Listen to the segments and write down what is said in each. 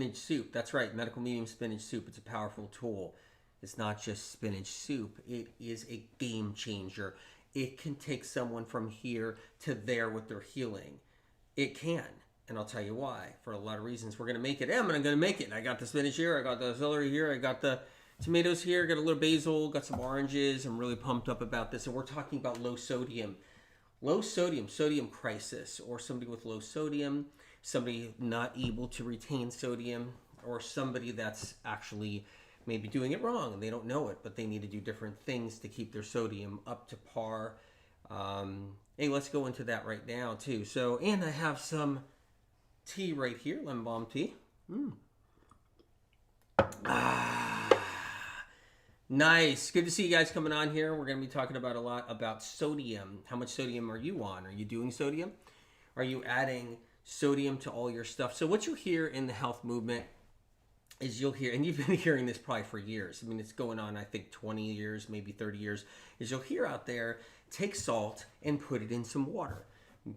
spinach soup. That's right, medical medium spinach soup. It's a powerful tool. It's not just spinach soup. It is a game changer. It can take someone from here to there with their healing. It can. And I'll tell you why. For a lot of reasons. We're going to make it. I'm going to make it. I got the spinach here. I got the celery here. I got the tomatoes here. Got a little basil. Got some oranges. I'm really pumped up about this. And we're talking about low sodium. Low sodium, sodium crisis, or somebody with low sodium, somebody not able to retain sodium, or somebody that's actually maybe doing it wrong and they don't know it, but they need to do different things to keep their sodium up to par. Hey, let's go into that right now too. So, and I have some tea right here, lemon balm tea. Nice. Good to see you guys coming on here. We're going to be talking about a lot about sodium. How much sodium are you on? Are you doing sodium? Are you adding sodium to all your stuff? So what you hear in the health movement is you'll hear, and you've been hearing this probably for years. I mean, it's going on, I think, 20 years, maybe 30 years, is you'll hear out there, take salt and put it in some water.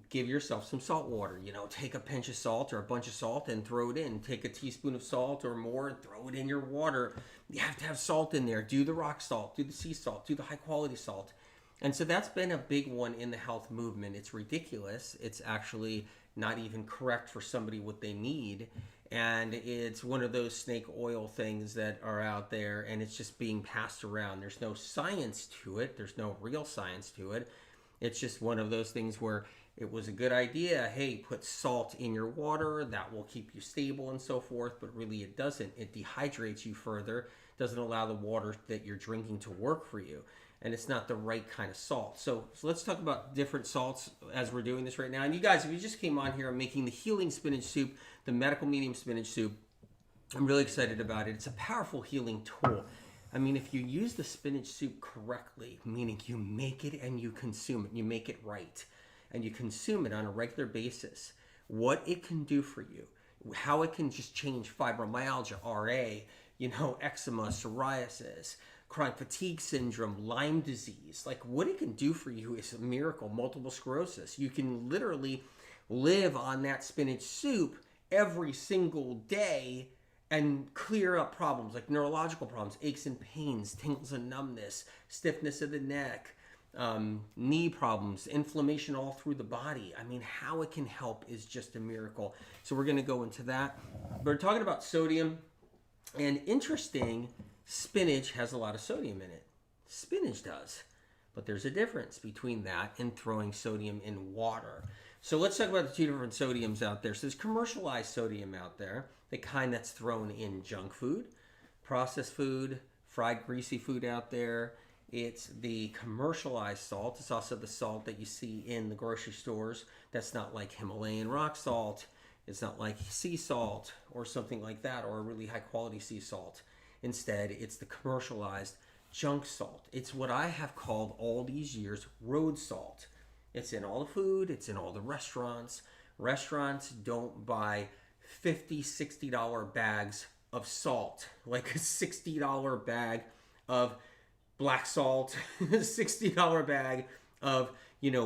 Give yourself some salt water. You know, take a pinch of salt or a bunch of salt and throw it in. Take a teaspoon of salt or more and throw it in your water. You have to have salt in there. Do the rock salt, do the sea salt, do the high quality salt. And so that's been a big one in the health movement. It's ridiculous. It's actually not even correct for somebody what they need. And it's one of those snake oil things that are out there, and it's just being passed around. There's no science to it. There's no real science to it. It's just one of those things where it was a good idea. Hey, put salt in your water. That will keep you stable and so forth. But really it doesn't. It dehydrates you further. Doesn't allow the water that you're drinking to work for you. And it's not the right kind of salt. So let's talk about different salts as we're doing this right now. And you guys, if you just came on here, I'm making the healing spinach soup, the medical medium spinach soup. I'm really excited about it. It's a powerful healing tool. I mean, if you use the spinach soup correctly, meaning you make it and you consume it, you make it right, and you consume it on a regular basis, what it can do for you, how it can just change fibromyalgia, RA, eczema, psoriasis, chronic fatigue syndrome, Lyme disease. Like, what it can do for you is a miracle. Multiple sclerosis. You can literally live on that spinach soup every single day and clear up problems like neurological problems, aches and pains, tingles and numbness, stiffness of the neck, knee problems, inflammation all through the body. I mean, how it can help is just a miracle. So we're going to go into that. We're talking about sodium, and interesting, spinach has a lot of sodium in it. Spinach does. But there's a difference between that and throwing sodium in water. So let's talk about the two different sodiums out there. So there's commercialized sodium out there, the kind that's thrown in junk food, processed food, fried greasy food out there. It's the commercialized salt. It's also the salt that you see in the grocery stores. That's not like Himalayan rock salt. It's not like sea salt or something like that, or a really high quality sea salt. Instead, it's the commercialized junk salt. It's what I have called all these years road salt. It's in all the food. It's in all the restaurants. Restaurants don't buy $50, $60 bags of salt, like a $60 bag of black salt, $60 bag of,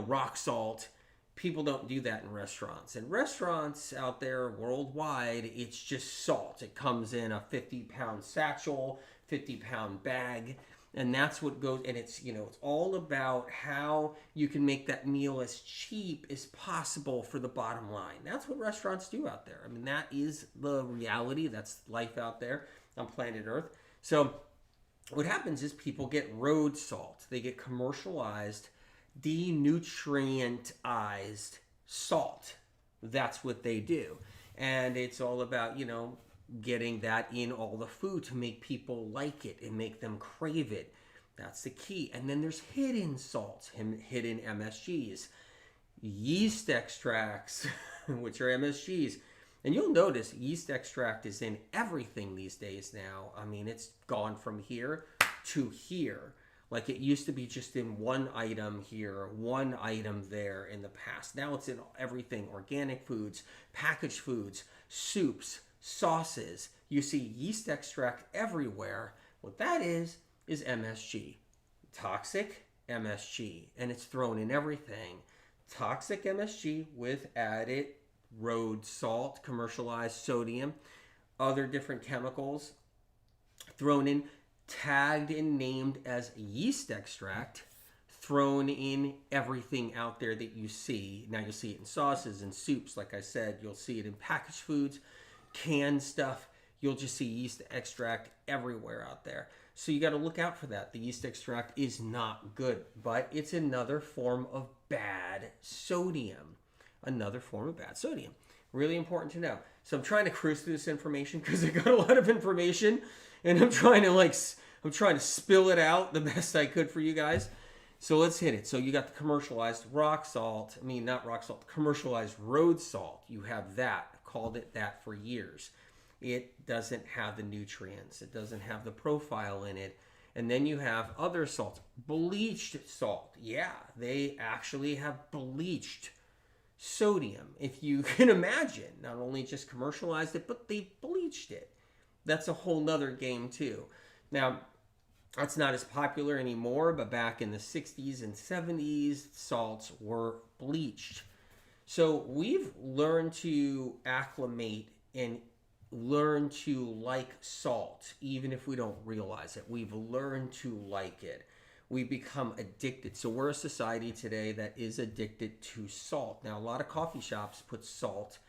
rock salt. People don't do that in restaurants. In restaurants out there worldwide, it's just salt. It comes in a 50-pound satchel, 50-pound bag, and that's what goes, and it's, it's all about how you can make that meal as cheap as possible for the bottom line. That's what restaurants do out there. I mean, that is the reality. That's life out there on planet Earth. So what happens is people get road salt. They get commercialized, denutrientized salt. That's what they do. And it's all about, getting that in all the food to make people like it and make them crave it. That's the key. And then there's hidden salts, hidden MSGs, yeast extracts, which are MSGs. And you'll notice yeast extract is in everything these days now. I mean, it's gone from here to here. Like, it used to be just in one item here, one item there in the past. Now it's in everything: organic foods, packaged foods, soups, sauces. You see yeast extract everywhere. What that is MSG. Toxic MSG. And it's thrown in everything. Toxic MSG with added road salt, commercialized sodium. other different chemicals thrown in, tagged and named as yeast extract, thrown in everything out there that you see. Now you'll see it in sauces and soups, like I said. You'll see it in packaged foods, canned stuff. You'll just see yeast extract everywhere out there. So you got to look out for that. The yeast extract is not good, but it's another form of bad sodium. Another form of bad sodium. Really important to know. So I'm trying to cruise through this information because I got a lot of information, and I'm trying to spill it out the best I could for you guys. So let's hit it. So you got the commercialized rock salt. I mean, not rock salt, commercialized road salt. You have that. I called it that for years. It doesn't have the nutrients. It doesn't have the profile in it. And then you have other salts. Bleached salt. Yeah, they actually have bleached sodium. If you can imagine, not only just commercialized it, but they bleached it. That's a whole nother game too. Now, that's not as popular anymore, but back in the 60s and 70s, salts were bleached. So we've learned to acclimate and learn to like salt, even if we don't realize it. We've learned to like it. We become addicted. So we're a society today that is addicted to salt. Now, a lot of coffee shops put salt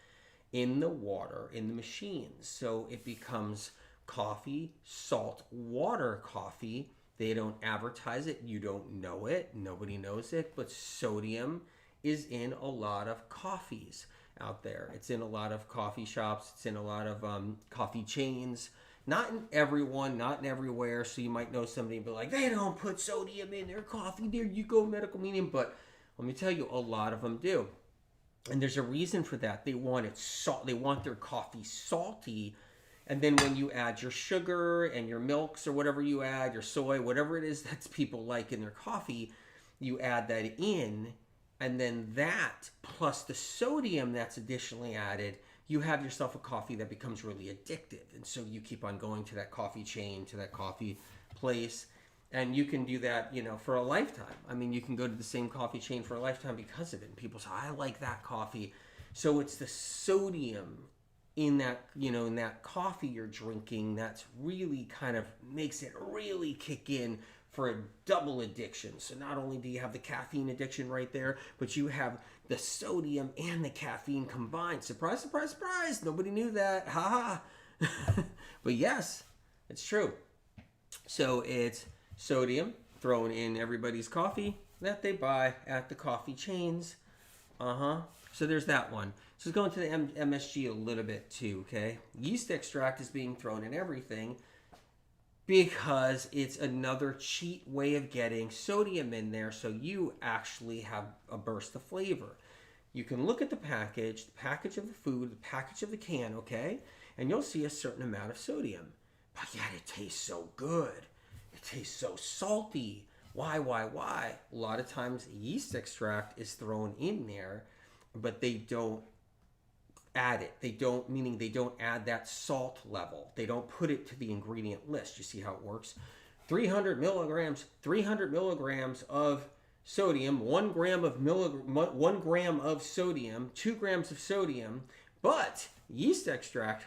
in the water, in the machines. So it becomes coffee, salt, water coffee. They don't advertise it. You don't know it. Nobody knows it. But sodium is in a lot of coffees out there. It's in a lot of coffee shops. It's in a lot of coffee chains. Not in everyone, not in everywhere. So you might know somebody and be like, they don't put sodium in their coffee. There you go, medical medium. But let me tell you, a lot of them do. And there's a reason for that. They want it salt. They want their coffee salty. And then when you add your sugar and your milks or whatever you add, your soy, whatever it is that people like in their coffee, you add that in. And then that, plus the sodium that's additionally added, you have yourself a coffee that becomes really addictive. And so you keep on going to that coffee chain, to that coffee place. And you can do that, for a lifetime. I mean, you can go to the same coffee chain for a lifetime because of it. And people say, I like that coffee. So it's the sodium in that, in that coffee you're drinking that's really kind of makes it really kick in for a double addiction. So not only do you have the caffeine addiction right there, but you have the sodium and the caffeine combined. Surprise, surprise, surprise. Nobody knew that. Ha ha. But yes, it's true. So it's sodium thrown in everybody's coffee that they buy at the coffee chains. So there's that one. So let's go into the MSG a little bit too, okay? Yeast extract is being thrown in everything because it's another cheat way of getting sodium in there, so you actually have a burst of flavor. You can look at the package of the food, the package of the can, okay? And you'll see a certain amount of sodium. But yet it tastes so good. It tastes so salty. Why? A lot of times yeast extract is thrown in there, but they don't add it. They don't add that salt level. They don't put it to the ingredient list. You see how it works? 300 milligrams of sodium, 1 gram of sodium, 2 grams of sodium, but yeast extract,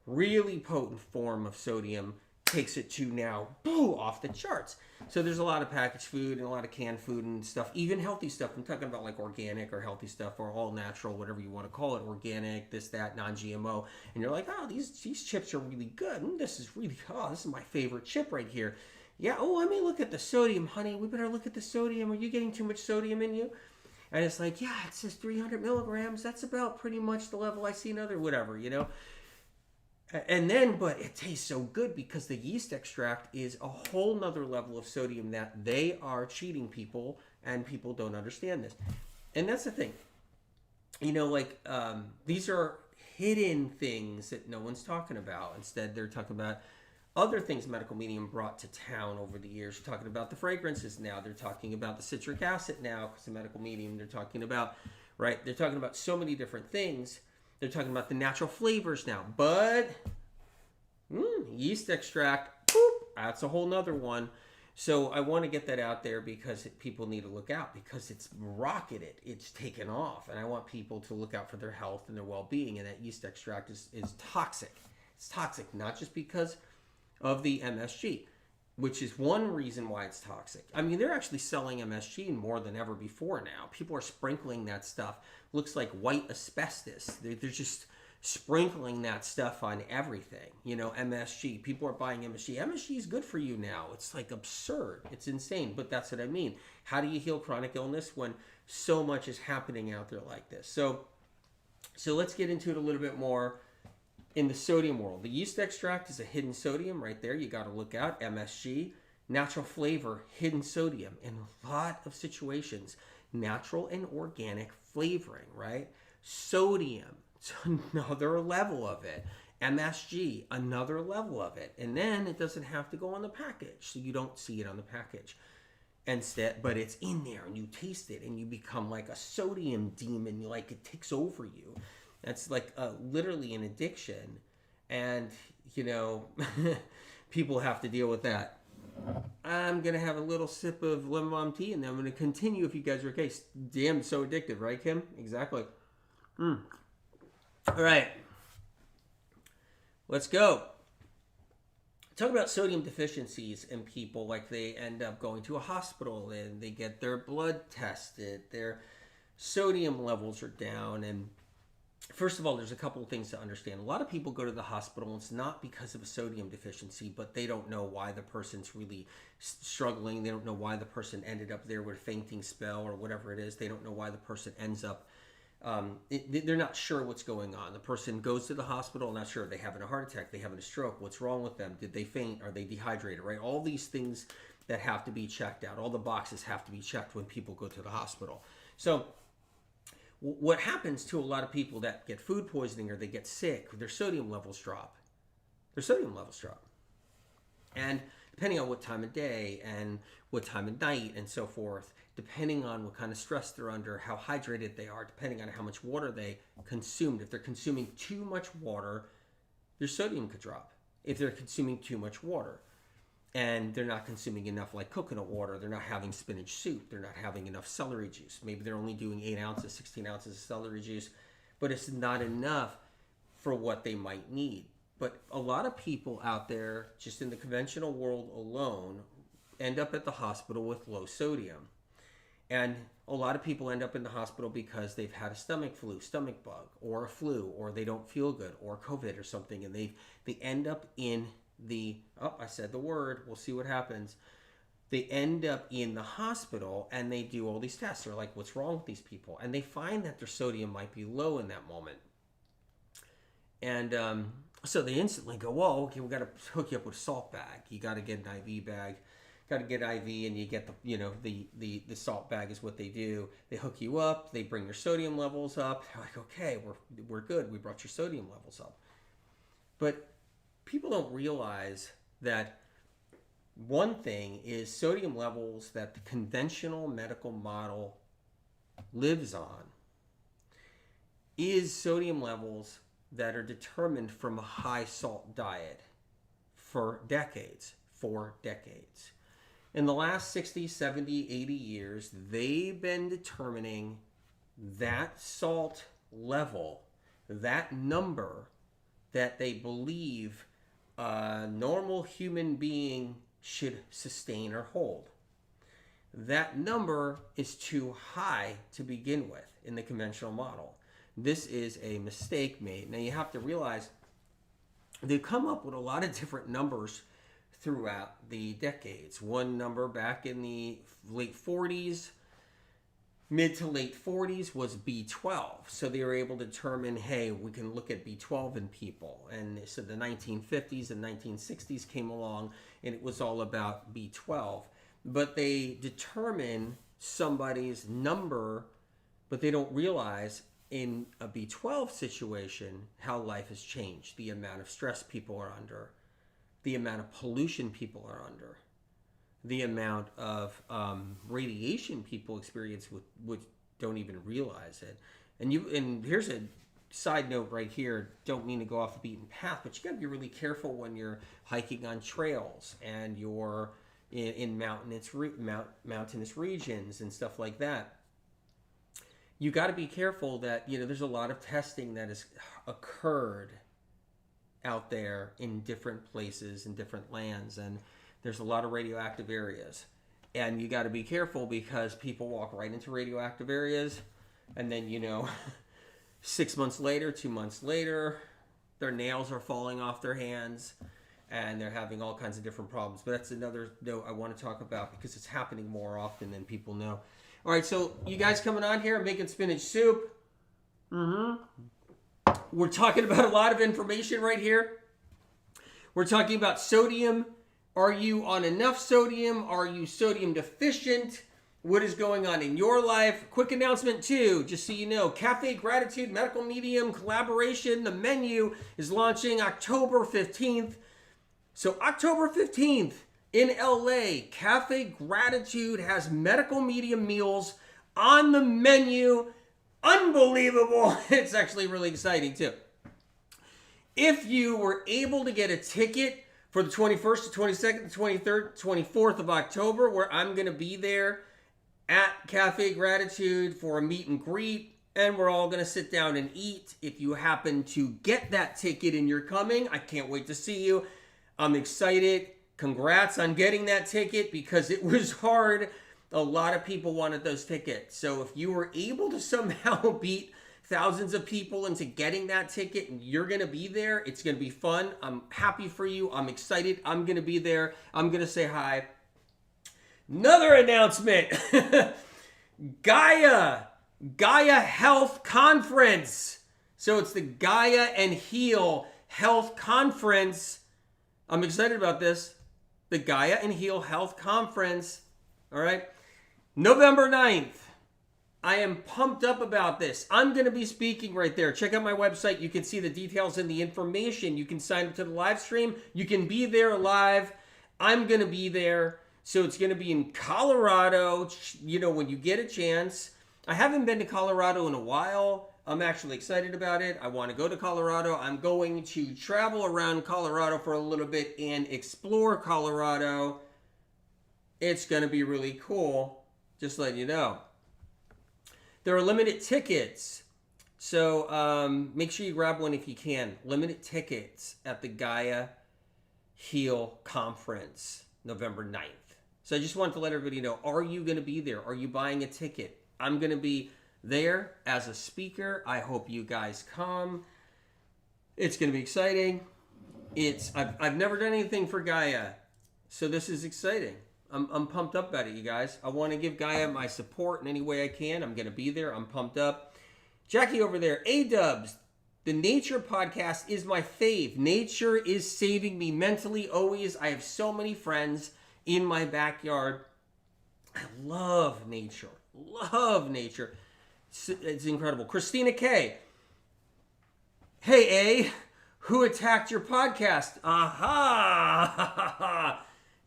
really potent form of sodium, takes it to now, boo, off the charts. So there's a lot of packaged food and a lot of canned food and stuff, even healthy stuff. I'm talking about like organic or healthy stuff or all natural, whatever you want to call it, organic, this, that, non-GMO. And you're like, oh, these chips are really good. This is my favorite chip right here. Yeah, let me look at the sodium, honey. We better look at the sodium. Are you getting too much sodium in you? And it's like, yeah, it says 300 milligrams. That's about pretty much the level I see in other whatever, And then, but it tastes so good because the yeast extract is a whole nother level of sodium that they are cheating people, and people don't understand this. And that's the thing. These are hidden things that no one's talking about. Instead, they're talking about other things medical medium brought to town over the years. They're talking about the fragrances now. They're talking about the citric acid now because the medical medium. They're talking about so many different things. They're talking about the natural flavors now. But yeast extract, that's a whole nother one. So I want to get that out there because people need to look out because it's rocketed. It's taken off. And I want people to look out for their health and their well-being. And that yeast extract is toxic. It's toxic, not just because of the MSG, which is one reason why it's toxic. I mean, they're actually selling MSG more than ever before now. People are sprinkling that stuff. Looks like white asbestos. They're just sprinkling that stuff on everything. You know, MSG. People are buying MSG. MSG is good for you now. It's like absurd. It's insane, but that's what I mean. How do you heal chronic illness when so much is happening out there like this? So let's get into it a little bit more. In the sodium world, the yeast extract is a hidden sodium right there. You got to look out. MSG, natural flavor, hidden sodium. In a lot of situations, natural and organic flavoring, right? Sodium, it's another level of it. MSG, another level of it. And then it doesn't have to go on the package, so you don't see it on the package. Instead, but it's in there, and you taste it, and you become like a sodium demon. Like it takes over you. That's like literally an addiction, and you know, people have to deal with that. I'm gonna have a little sip of lemon balm tea, and then I'm gonna continue. If you guys are okay, damn, so addictive, right, Kim? Exactly. All right, let's go. Talk about sodium deficiencies in people. Like they end up going to a hospital and they get their blood tested. Their sodium levels are down, and first of all, there's a couple of things to understand. A lot of people go to the hospital, and it's not because of a sodium deficiency, but they don't know why the person's really struggling. They don't know why the person ended up there with a fainting spell or whatever it is. They don't know why the person ends up, they're not sure what's going on. The person goes to the hospital, not sure if they're having a heart attack, they're having a stroke, what's wrong with them? Did they faint? Are they dehydrated, right? All these things that have to be checked out. All the boxes have to be checked when people go to the hospital. So what happens to a lot of people that get food poisoning or they get sick, their sodium levels drop. And depending on what time of day and what time of night and so forth, depending on what kind of stress they're under, how hydrated they are, depending on how much water they consumed. If they're consuming too much water, their sodium could drop. If they're consuming too much water and they're not consuming enough like coconut water, they're not having spinach soup, they're not having enough celery juice. Maybe they're only doing 8 ounces, 16 ounces of celery juice, but it's not enough for what they might need. But a lot of people out there, just in the conventional world alone, end up at the hospital with low sodium. And a lot of people end up in the hospital because they've had a stomach bug, or a flu, or they don't feel good, or COVID or something, and they end up in I said the word, we'll see what happens. They end up in the hospital and they do all these tests. They're like, what's wrong with these people? And they find that their sodium might be low in that moment. And so they instantly go, well, okay, we got to hook you up with a salt bag. You got to get an IV bag. Got to get IV, and you get the salt bag is what they do. They hook you up. They bring your sodium levels up. They're like, okay, we're good. We brought your sodium levels up. But people don't realize that one thing is sodium levels that the conventional medical model lives on is sodium levels that are determined from a high salt diet for decades. In the last 60, 70, 80 years, they've been determining that salt level, that number that they believe a normal human being should sustain or hold. That number is too high to begin with in the conventional model. This is a mistake made. Now you have to realize they've come up with a lot of different numbers throughout the decades. One number back in the late 40s, mid to late 40s, was B12. So they were able to determine, hey, we can look at B12 in people. And so the 1950s and 1960s came along, and it was all about B12. But they determine somebody's number, but they don't realize in a B12 situation how life has changed, the amount of stress people are under, the amount of pollution people are under, the amount of radiation people experience which don't even realize it. And here's a side note right here. Don't mean to go off the beaten path, but you got to be really careful when you're hiking on trails and you're in mountainous regions and stuff like that. You got to be careful that there's a lot of testing that has occurred out there in different places, in different lands, and there's a lot of radioactive areas. And you got to be careful because people walk right into radioactive areas, and then, 6 months later, 2 months later, their nails are falling off their hands, and they're having all kinds of different problems. But that's another note I want to talk about because it's happening more often than people know. All right, so you guys coming on here, making spinach soup. We're talking about a lot of information right here. We're talking about sodium. Are you on enough sodium? Are you sodium deficient? What is going on in your life? Quick announcement too, just so you know, Cafe Gratitude Medical Medium collaboration. The menu is launching October 15th. So October 15th in LA, Cafe Gratitude has medical medium meals on the menu. Unbelievable. It's actually really exciting too. If you were able to get a ticket for the 21st, the 22nd, the 23rd, 24th of October, where I'm going to be there at Cafe Gratitude for a meet and greet, and we're all going to sit down and eat. If you happen to get that ticket and you're coming, I can't wait to see you. I'm excited. Congrats on getting that ticket because it was hard. A lot of people wanted those tickets. So if you were able to somehow beat thousands of people into getting that ticket and you're going to be there, it's going to be fun. I'm happy for you. I'm excited. I'm going to be there. I'm going to say hi. Another announcement. Gaia Health Conference. So it's the Gaia and Heal Health Conference. I'm excited about this. The Gaia and Heal Health Conference. All right. November 9th. I am pumped up about this. I'm going to be speaking right there. Check out my website. You can see the details and the information. You can sign up to the live stream. You can be there live. I'm going to be there. So it's going to be in Colorado, when you get a chance. I haven't been to Colorado in a while. I'm actually excited about it. I want to go to Colorado. I'm going to travel around Colorado for a little bit and explore Colorado. It's going to be really cool. Just letting you know. There are limited tickets. So make sure you grab one if you can. Limited tickets at the Gaia Heal Conference, November 9th. So I just wanted to let everybody know, are you going to be there? Are you buying a ticket? I'm going to be there as a speaker. I hope you guys come. It's going to be exciting. I've never done anything for Gaia, so this is exciting. I'm pumped up about it, you guys. I want to give Gaia my support in any way I can. I'm going to be there. I'm pumped up. Jackie over there, A-dubs. The nature podcast is my fave. Nature is saving me mentally always. I have so many friends in my backyard. I love nature. Love nature. It's incredible. Christina K. Hey, A. Who attacked your podcast? Aha.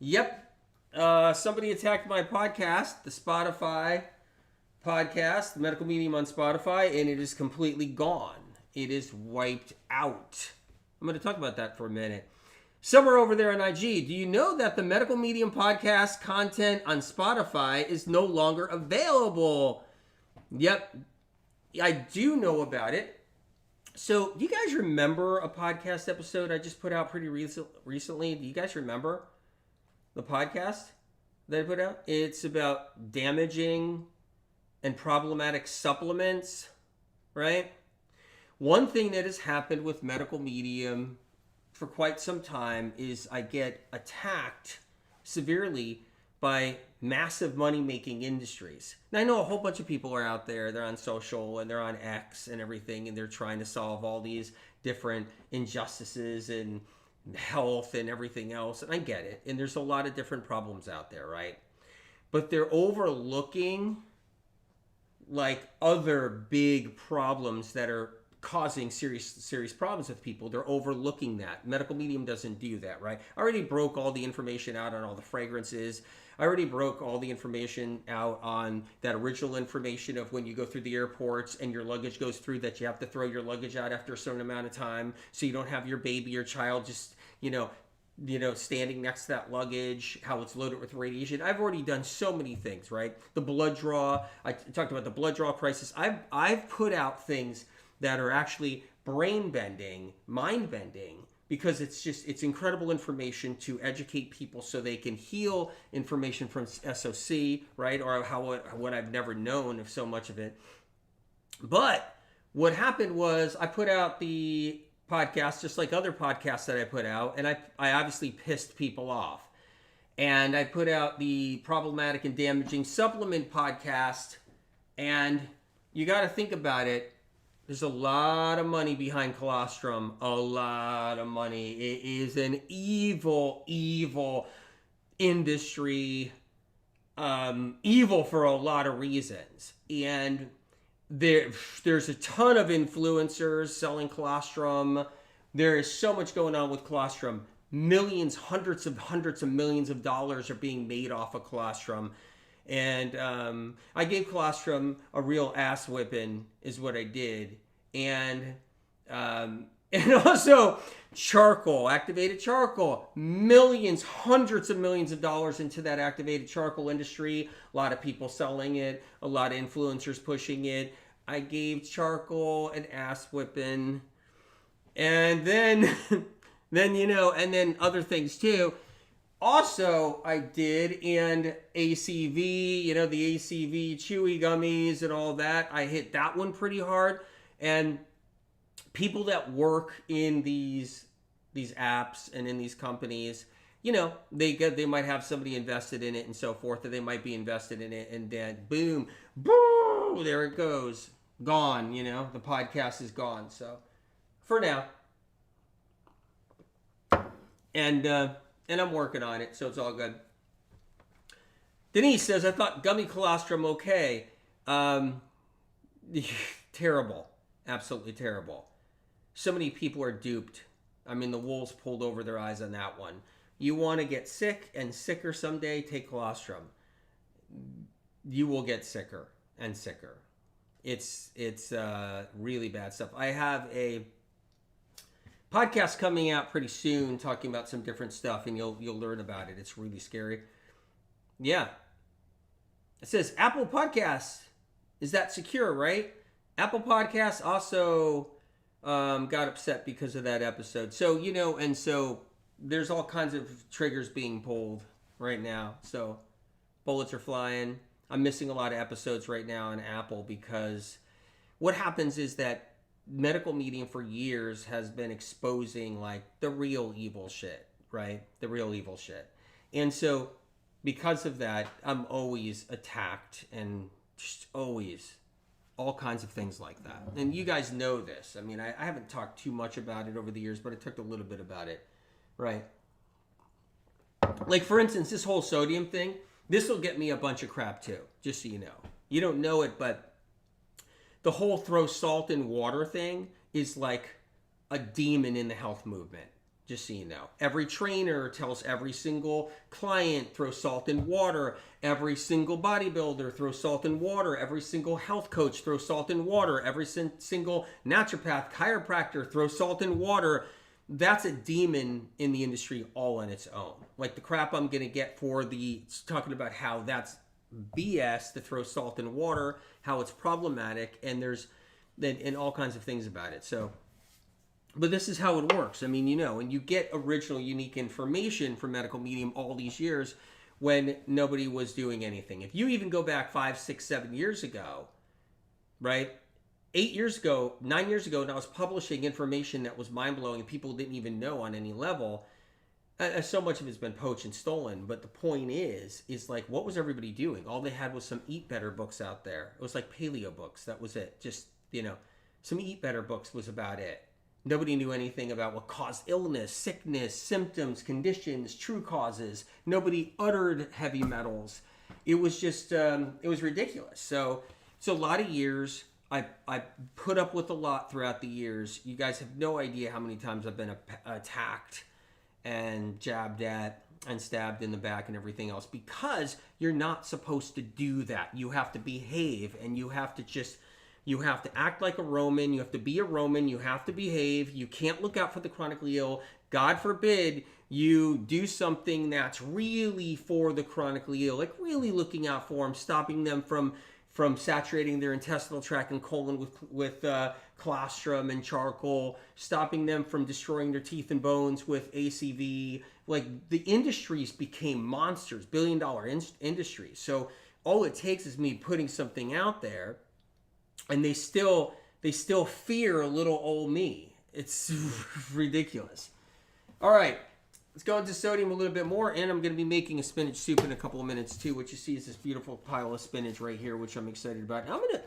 Yep. Somebody attacked my podcast, the Spotify podcast, the Medical Medium on Spotify, and it is completely gone. It is wiped out. I'm going to talk about that for a minute. Somewhere over there on IG, do you know that the Medical Medium podcast content on Spotify is no longer available? Yep, I do know about it. So, do you guys remember a podcast episode I just put out pretty recently? Do you guys remember the podcast that I put out? It's about damaging and problematic supplements, right? One thing that has happened with Medical Medium for quite some time is I get attacked severely by massive money-making industries. And I know a whole bunch of people are out there, they're on social and they're on X and everything, and they're trying to solve all these different injustices and health and everything else, and I get it, and there's a lot of different problems out there, right? But they're overlooking like other big problems that are causing serious problems with people. They're overlooking that. Medical Medium doesn't do that, right? I already broke all the information out on all the fragrances. I already broke all the information out on that original information of when you go through the airports and your luggage goes through, that you have to throw your luggage out after a certain amount of time so you don't have your baby or child just, standing next to that luggage, how it's loaded with radiation. I've already done so many things, right? The blood draw. I talked about the blood draw crisis. I've put out things that are actually brain bending, mind bending, because it's incredible information to educate people so they can heal information from SOC, right? Or what I've never known of so much of it. But what happened was I put out the podcast just like other podcasts that I put out, and I obviously pissed people off. And I put out the problematic and damaging supplement podcast, and you got to think about it. There's a lot of money behind colostrum. A lot of money. It is an evil, evil industry. Evil for a lot of reasons. And there's a ton of influencers selling colostrum. There is so much going on with colostrum. Millions, hundreds of millions of dollars are being made off of colostrum. And I gave colostrum a real ass whipping is what I did. And also charcoal, activated charcoal. Millions, hundreds of millions of dollars into that activated charcoal industry. A lot of people selling it. A lot of influencers pushing it. I gave charcoal an ass whipping. And then, and then other things too. Also, I did, and ACV, the ACV chewy gummies and all that. I hit that one pretty hard. And people that work in these apps and in these companies, they might have somebody invested in it and so forth, or they might be invested in it, and then boom, there it goes. Gone, the podcast is gone. So, for now. And I'm working on it, so it's all good. Denise says, I thought gummy colostrum okay. Terrible. Absolutely terrible. So many people are duped. I mean, the wolves pulled over their eyes on that one. You want to get sick and sicker someday, take colostrum. You will get sicker and sicker. It's really bad stuff. I have a podcast coming out pretty soon talking about some different stuff, and you'll learn about it. It's really scary. Yeah. It says Apple Podcasts. Is that secure, right? Apple Podcasts also got upset because of that episode. So, and so there's all kinds of triggers being pulled right now. So bullets are flying. I'm missing a lot of episodes right now on Apple because what happens is that medical media for years has been exposing like the real evil shit, right? The real evil shit. And so because of that, I'm always attacked and just always all kinds of things like that. And you guys know this. I mean, I haven't talked too much about it over the years, but I talked a little bit about it, right? Like, for instance, this whole sodium thing, this will get me a bunch of crap too, just so you know. You don't know it, but the whole throw salt in water thing is like a demon in the health movement, just so you know. Every trainer tells every single client, throw salt in water. Every single bodybuilder, throw salt in water. Every single health coach, throw salt in water. Every single naturopath, chiropractor, throw salt in water. That's a demon in the industry all on its own. Like the crap I'm going to get for talking about how that's BS to throw salt in water, how it's problematic, and there's and all kinds of things about it. So, but this is how it works. I mean, and you get original, unique information from Medical Medium all these years when nobody was doing anything. If you even go back 5, 6, 7 years ago, right? 8 years ago, 9 years ago, and I was publishing information that was mind-blowing and people didn't even know on any level. So much of it's been poached and stolen, but the point is like, what was everybody doing? All they had was some Eat Better books out there. It was like paleo books. That was it. Just, some Eat Better books was about it. Nobody knew anything about what caused illness, sickness, symptoms, conditions, true causes. Nobody uttered heavy metals. It was just, it was ridiculous. So a lot of years, I put up with a lot throughout the years. You guys have no idea how many times I've been attacked and jabbed at and stabbed in the back and everything else, because you're not supposed to do that. You have to behave, and you have to act like a Roman. You have to be a Roman. You have to behave. You can't look out for the chronically ill. God forbid you do something that's really for the chronically ill, like really looking out for them, stopping them from from saturating their intestinal tract and colon with colostrum and charcoal, stopping them from destroying their teeth and bones with ACV. Like, the industries became monsters, billion-dollar industries. So all it takes is me putting something out there, and they still fear a little old me. It's ridiculous. All right, let's go into sodium a little bit more, and I'm going to be making a spinach soup in a couple of minutes too. What you see is this beautiful pile of spinach right here, which I'm excited about. And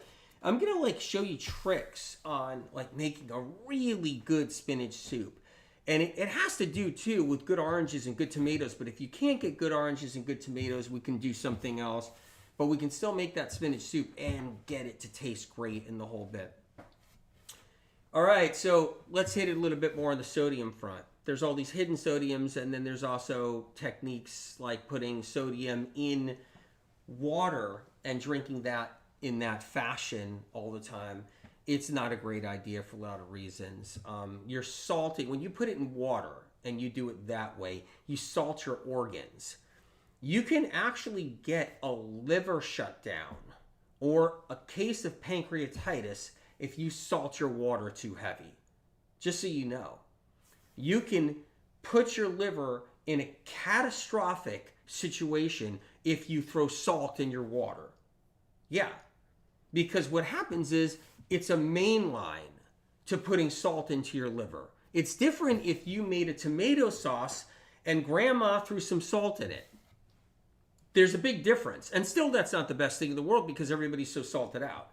I'm gonna like show you tricks on like making a really good spinach soup. And it has to do too with good oranges and good tomatoes. But if you can't get good oranges and good tomatoes, we can do something else. But we can still make that spinach soup and get it to taste great in the whole bit. All right, so let's hit it a little bit more on the sodium front. There's all these hidden sodiums, and then there's also techniques like putting sodium in water and drinking that in that fashion all the time. It's not a great idea for a lot of reasons. You're salting. When you put it in water and you do it that way, you salt your organs. You can actually get a liver shutdown or a case of pancreatitis if you salt your water too heavy. Just so you know. You can put your liver in a catastrophic situation if you throw salt in your water. Yeah, because what happens is it's a main line to putting salt into your liver. It's different if you made a tomato sauce and grandma threw some salt in it. There's a big difference. And still, that's not the best thing in the world because everybody's so salted out.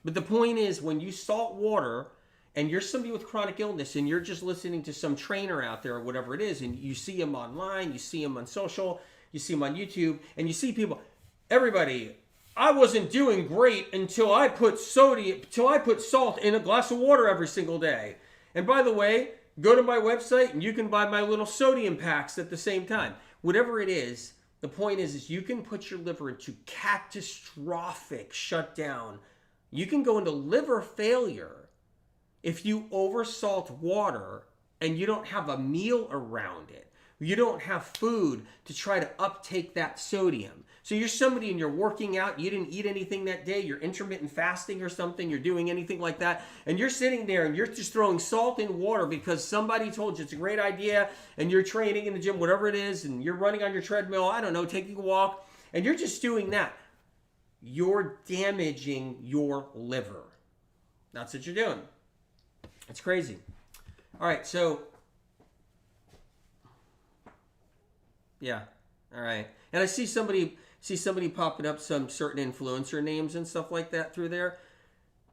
But the point is, when you salt water and you're somebody with chronic illness and you're just listening to some trainer out there or whatever it is, and you see him online, you see him on social, you see him on YouTube, and you see people, everybody, I wasn't doing great until I put salt in a glass of water every single day. And by the way, go to my website and you can buy my little sodium packs at the same time. Whatever it is, the point is you can put your liver into catastrophic shutdown. You can go into liver failure if you oversalt water and you don't have a meal around it. You don't have food to try to uptake that sodium. So you're somebody and you're working out, you didn't eat anything that day, you're intermittent fasting or something, you're doing anything like that, and you're sitting there and you're just throwing salt in water because somebody told you it's a great idea, and you're training in the gym, whatever it is, and you're running on your treadmill, I don't know, taking a walk, and you're just doing that. You're damaging your liver. That's what you're doing. It's crazy. All right, so yeah, all right. And I see somebody popping up some certain influencer names and stuff like that through there.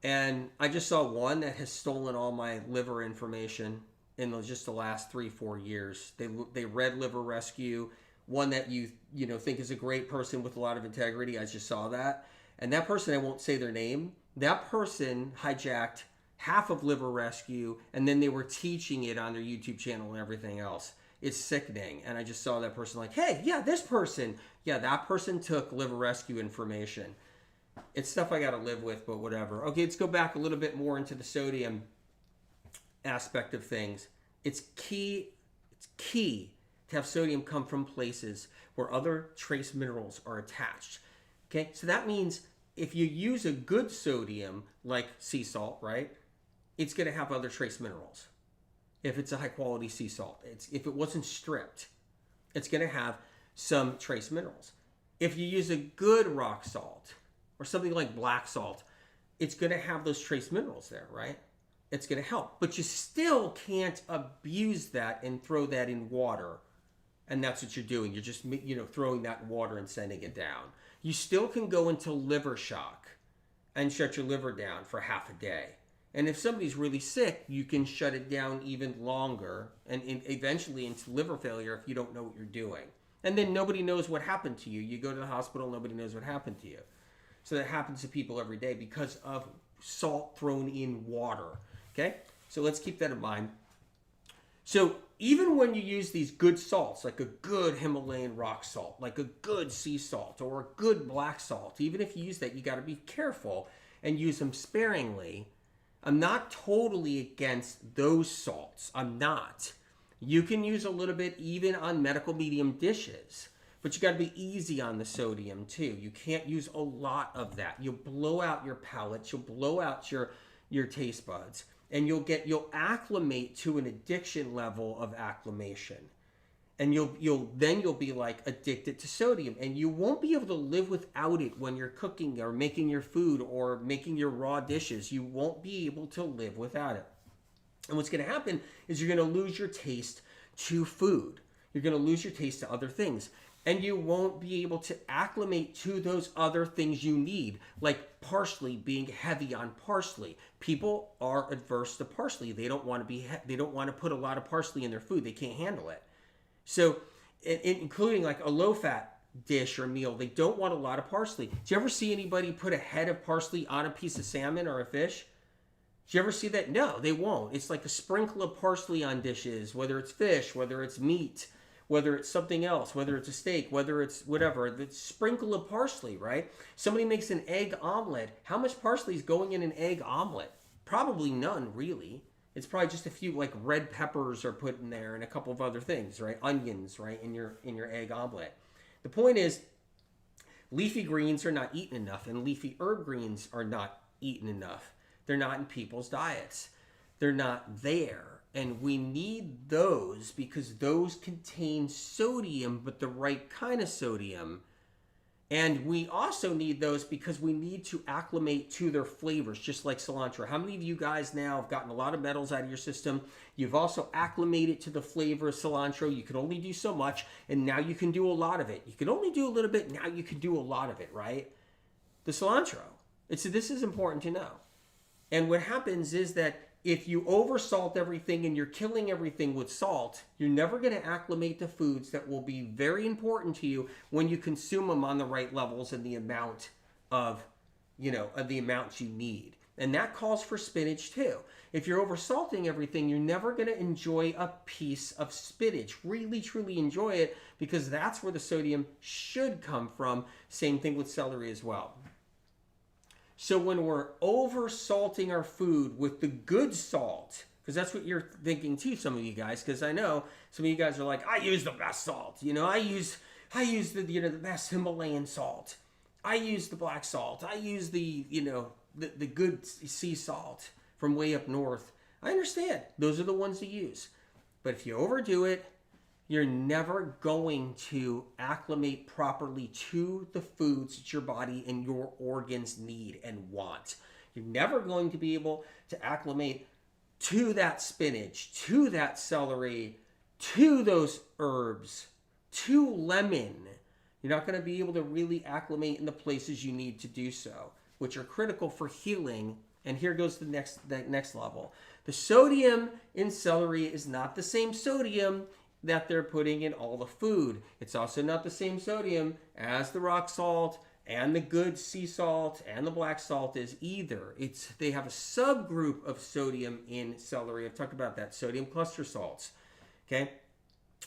And I just saw one that has stolen all my liver information in just the last 3-4 years. They read Liver Rescue, one that you think is a great person with a lot of integrity. I just saw that. And that person, I won't say their name, that person hijacked half of Liver Rescue, and then they were teaching it on their YouTube channel and everything else. It's sickening. And I just saw that person like, hey, yeah, this person. Yeah, that person took Liver Rescue information. It's stuff I got to live with, but whatever. Okay, let's go back a little bit more into the sodium aspect of things. It's key to have sodium come from places where other trace minerals are attached. Okay, so that means if you use a good sodium, like sea salt, right, it's going to have other trace minerals. If it's a high quality sea salt, if it wasn't stripped, it's going to have some trace minerals. If you use a good rock salt or something like black salt, it's going to have those trace minerals there, right? It's going to help, but you still can't abuse that and throw that in water. And that's what you're doing. You're just, throwing that in water and sending it down. You still can go into liver shock and shut your liver down for half a day. And if somebody's really sick, you can shut it down even longer and eventually into liver failure if you don't know what you're doing. And then nobody knows what happened to you. You go to the hospital, nobody knows what happened to you. So that happens to people every day because of salt thrown in water. Okay? So let's keep that in mind. So even when you use these good salts, like a good Himalayan rock salt, like a good sea salt, or a good black salt, even if you use that, you got to be careful and use them sparingly. I'm not totally against those salts. I'm not. You can use a little bit even on medical medium dishes. But you got to be easy on the sodium too. You can't use a lot of that. You'll blow out your palates, you'll blow out your taste buds, and you'll acclimate to an addiction level of acclimation. And you'll be like addicted to sodium, and you won't be able to live without it when you're cooking or making your food or making your raw dishes. You won't be able to live without it. And what's going to happen is you're going to lose your taste to food. You're going to lose your taste to other things. And you won't be able to acclimate to those other things you need, like parsley, being heavy on parsley. People are adverse to parsley. They don't want to put a lot of parsley in their food. They can't handle it. So, including like a low-fat dish or meal, they don't want a lot of parsley. Do you ever see anybody put a head of parsley on a piece of salmon or a fish? Do you ever see that? No, they won't. It's like a sprinkle of parsley on dishes, whether it's fish, whether it's meat, whether it's something else, whether it's a steak, whether it's whatever. The sprinkle of parsley, right? Somebody makes an egg omelet. How much parsley is going in an egg omelet? Probably none, really. It's probably just a few like red peppers are put in there and a couple of other things, right? Onions, right, in your egg omelet. The point is, leafy greens are not eaten enough, and leafy herb greens are not eaten enough. They're not in people's diets. They're not there. And we need those because those contain sodium, but the right kind of sodium. And we also need those because we need to acclimate to their flavors, just like cilantro. How many of you guys now have gotten a lot of metals out of your system? You've also acclimated to the flavor of cilantro. You could only do so much, and now you can do a lot of it. You could only do a little bit, now you can do a lot of it, right? The cilantro. This is important to know. And what happens is that if you oversalt everything and you're killing everything with salt, you're never going to acclimate to foods that will be very important to you when you consume them on the right levels and the amount of the amount you need. And that calls for spinach too. If you're oversalting everything, you're never going to enjoy a piece of spinach. Really, truly enjoy it because that's where the sodium should come from. Same thing with celery as well. So when we're over-salting our food with the good salt, because that's what you're thinking too, some of you guys, because I know some of you guys are like, I use the best salt. I use the best Himalayan salt. I use the black salt. I use the good sea salt from way up north. I understand. Those are the ones to use. But if you overdo it, you're never going to acclimate properly to the foods that your body and your organs need and want. You're never going to be able to acclimate to that spinach, to that celery, to those herbs, to lemon. You're not going to be able to really acclimate in the places you need to do so, which are critical for healing. And here goes the next level. The sodium in celery is not the same sodium that they're putting in all the food. It's also not the same sodium as the rock salt and the good sea salt and the black salt is either. They have a subgroup of sodium in celery. I've talked about that, sodium cluster salts. Okay,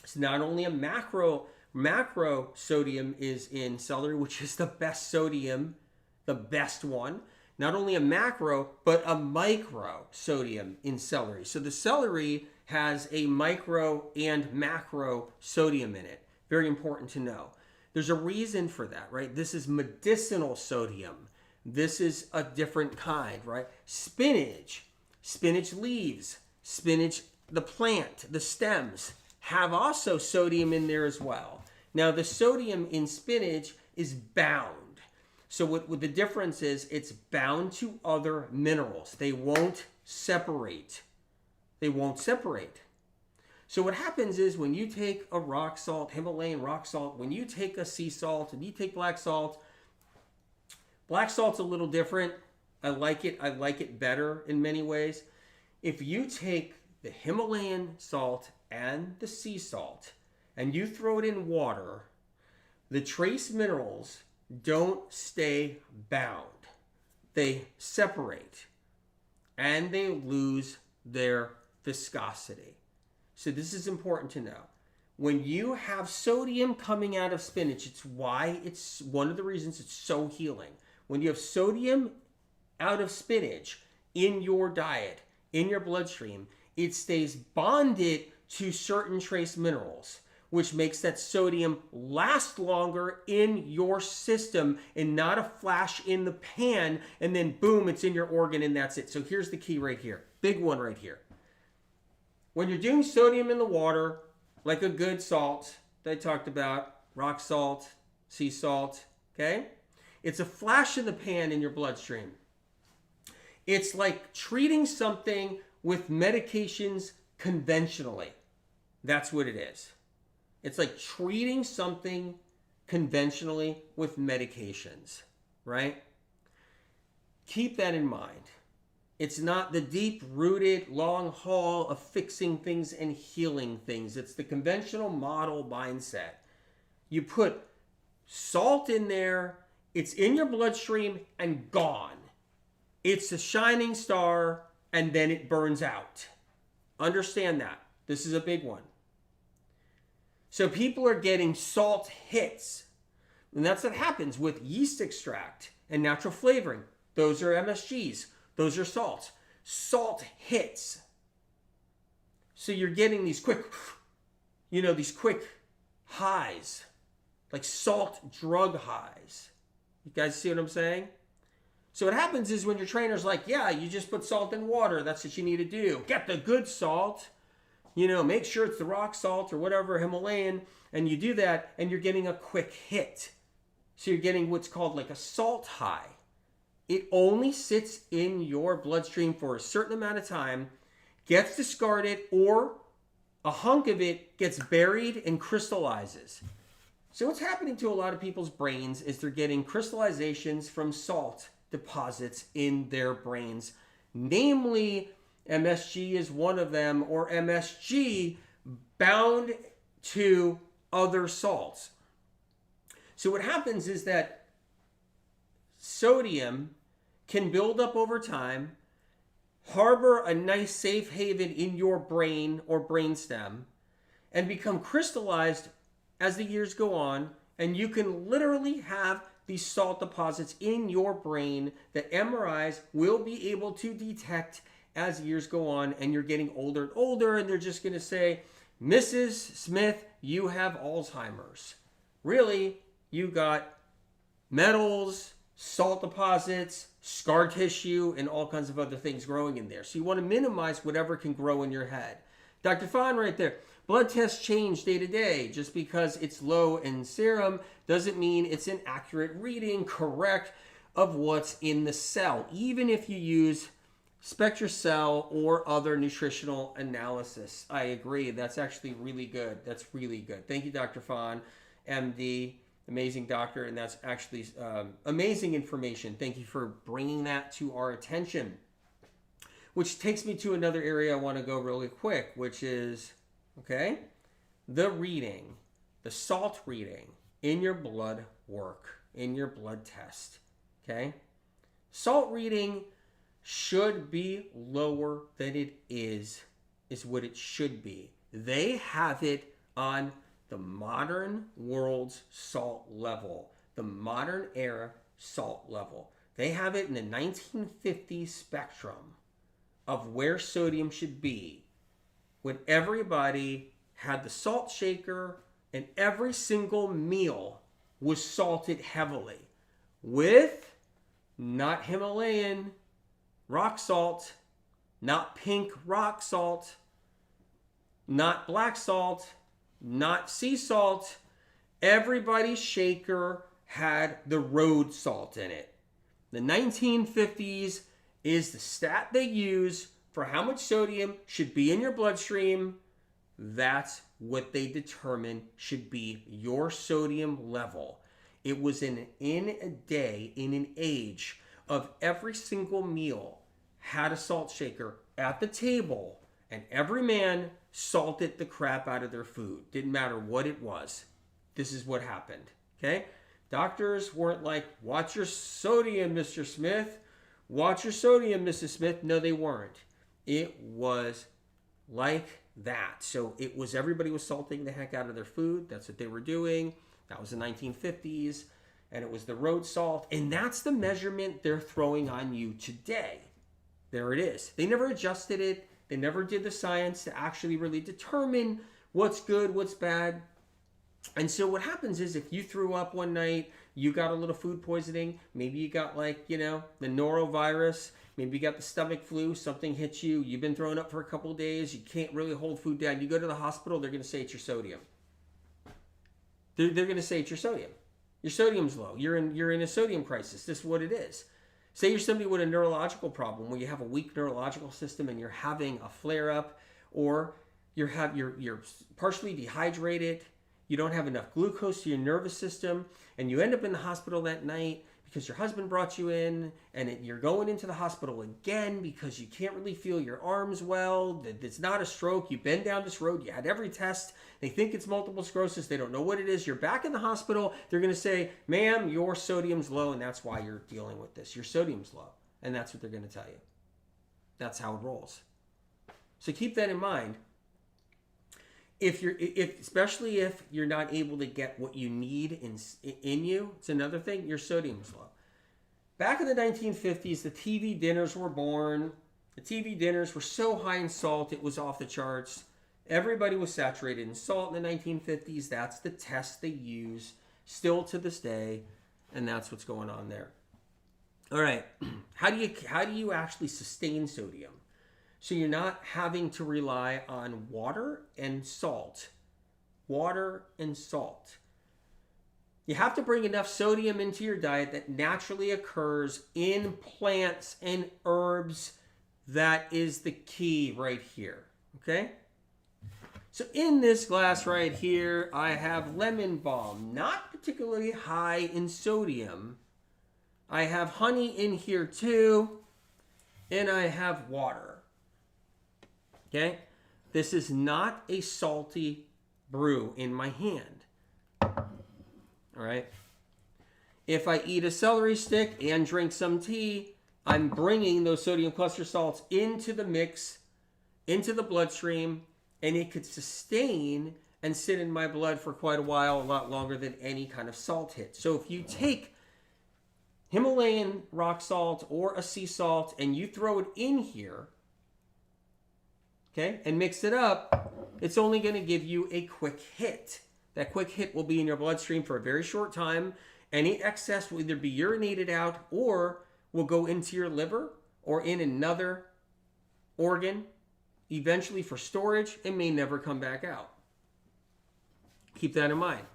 it's not only a macro sodium is in celery, which is the best sodium, the best one. Not only a macro, but a micro sodium in celery. So the celery has a micro and macro sodium in it. Very important to know. There's a reason for that, right? This is medicinal sodium. This is a different kind, right? Spinach leaves, spinach, the plant, the stems have also sodium in there as well. Now the sodium in spinach is bound. So what the difference is, it's bound to other minerals. They won't separate. So what happens is when you take a rock salt, Himalayan rock salt, when you take a sea salt and you take black salt's a little different. I like it better in many ways. If you take the Himalayan salt and the sea salt and you throw it in water, the trace minerals don't stay bound. They separate and they lose their viscosity. So this is important to know. When you have sodium coming out of spinach, it's one of the reasons it's so healing. When you have sodium out of spinach in your diet, in your bloodstream, it stays bonded to certain trace minerals. which makes that sodium last longer in your system and not a flash in the pan and then boom, it's in your organ and that's it. So here's the key right here. Big one right here. When you're doing sodium in the water, like a good salt that I talked about, rock salt, sea salt, okay? It's a flash in the pan in your bloodstream. It's like treating something with medications conventionally. That's what it is. It's like treating something conventionally with medications, right? Keep that in mind. It's not the deep-rooted long haul of fixing things and healing things. It's the conventional model mindset. You put salt in there, it's in your bloodstream and gone. It's a shining star and then it burns out. Understand that. This is a big one. So people are getting salt hits. And that's what happens with yeast extract and natural flavoring. Those are MSGs. Those are salts. Salt hits. So you're getting these quick, these quick highs. Like salt drug highs. You guys see what I'm saying? So what happens is when your trainer's like, yeah, you just put salt in water. That's what you need to do. Get the good salt. Make sure it's the rock salt or whatever, Himalayan. And you do that and you're getting a quick hit. So you're getting what's called like a salt high. It only sits in your bloodstream for a certain amount of time, gets discarded, or a hunk of it gets buried and crystallizes. So what's happening to a lot of people's brains is they're getting crystallizations from salt deposits in their brains. Namely, MSG is one of them, or MSG bound to other salts. So what happens is that sodium can build up over time, harbor a nice safe haven in your brain or brainstem, and become crystallized as the years go on, and you can literally have these salt deposits in your brain that MRIs will be able to detect as years go on, and you're getting older and older, and they're just going to say, Mrs. Smith, you have Alzheimer's. Really, you got metals, salt deposits, scar tissue, and all kinds of other things growing in there. So you want to minimize whatever can grow in your head. Dr. Fahn right there. Blood tests change day to day. Just because it's low in serum doesn't mean it's an accurate reading, correct, of what's in the cell. Even if you use SpectraCell or other nutritional analysis. I agree. That's actually really good. That's really good. Thank you, Dr. Fahn, MD. Amazing doctor, and that's actually amazing information. Thank you for bringing that to our attention. Which takes me to another area I want to go really quick, which is, the reading, the salt reading in your blood work, in your blood test, Salt reading should be lower than it is what it should be. They have it on the modern world's salt level, the modern era salt level. They have it in the 1950s spectrum of where sodium should be when everybody had the salt shaker and every single meal was salted heavily with not Himalayan rock salt, not pink rock salt, not black salt, not sea salt. Everybody's shaker had the road salt in it. The 1950s is the stat they use for how much sodium should be in your bloodstream. That's what they determine should be your sodium level. It was in a day, in an age of every single meal had a salt shaker at the table, and every man salted the crap out of their food. Didn't matter what it was. This is what happened. Doctors weren't like, watch your sodium, Mr. Smith. Watch your sodium, Mrs. Smith. No, they weren't. It was like that. So it was, everybody was salting the heck out of their food. That's what they were doing. That was the 1950s. And it was the road salt. And that's the measurement they're throwing on you today. There it is. They never adjusted it. They never did the science to actually really determine what's good, what's bad. And so what happens is if you threw up one night, you got a little food poisoning, maybe you got like, the norovirus, maybe you got the stomach flu, something hit you, you've been throwing up for a couple of days, you can't really hold food down, you go to the hospital, they're going to say it's your sodium. They're going to say it's your sodium. Your sodium's low. You're in a sodium crisis. This is what it is. Say you're somebody with a neurological problem where you have a weak neurological system and you're having a flare up, or you're partially dehydrated, you don't have enough glucose to your nervous system, and you end up in the hospital that night because your husband brought you in, and you're going into the hospital again because you can't really feel your arms well. It's not a stroke. You've been down this road. You had every test. They think it's multiple sclerosis. They don't know what it is. You're back in the hospital. They're going to say, ma'am, your sodium's low, and that's why you're dealing with this. Your sodium's low. And that's what they're going to tell you. That's how it rolls. So keep that in mind. Especially if you're not able to get what you need in you, it's another thing, your sodium's low. Back in the 1950s, the TV dinners were born. The TV dinners were so high in salt, it was off the charts. Everybody was saturated in salt in the 1950s. That's the test they use still to this day, and that's what's going on there. All right, how do you actually sustain sodium? So you're not having to rely on water and salt. Water and salt. You have to bring enough sodium into your diet that naturally occurs in plants and herbs. That is the key right here. Okay? So in this glass right here, I have lemon balm. Not particularly high in sodium. I have honey in here too. And I have water. Okay, this is not a salty brew in my hand. All right. If I eat a celery stick and drink some tea, I'm bringing those sodium cluster salts into the mix, into the bloodstream, and it could sustain and sit in my blood for quite a while, a lot longer than any kind of salt hit. So if you take Himalayan rock salt or a sea salt and you throw it in here, okay, and mix it up, it's only going to give you a quick hit. That quick hit will be in your bloodstream for a very short time. Any excess will either be urinated out or will go into your liver or in another organ, eventually for storage, and may never come back out. Keep that in mind.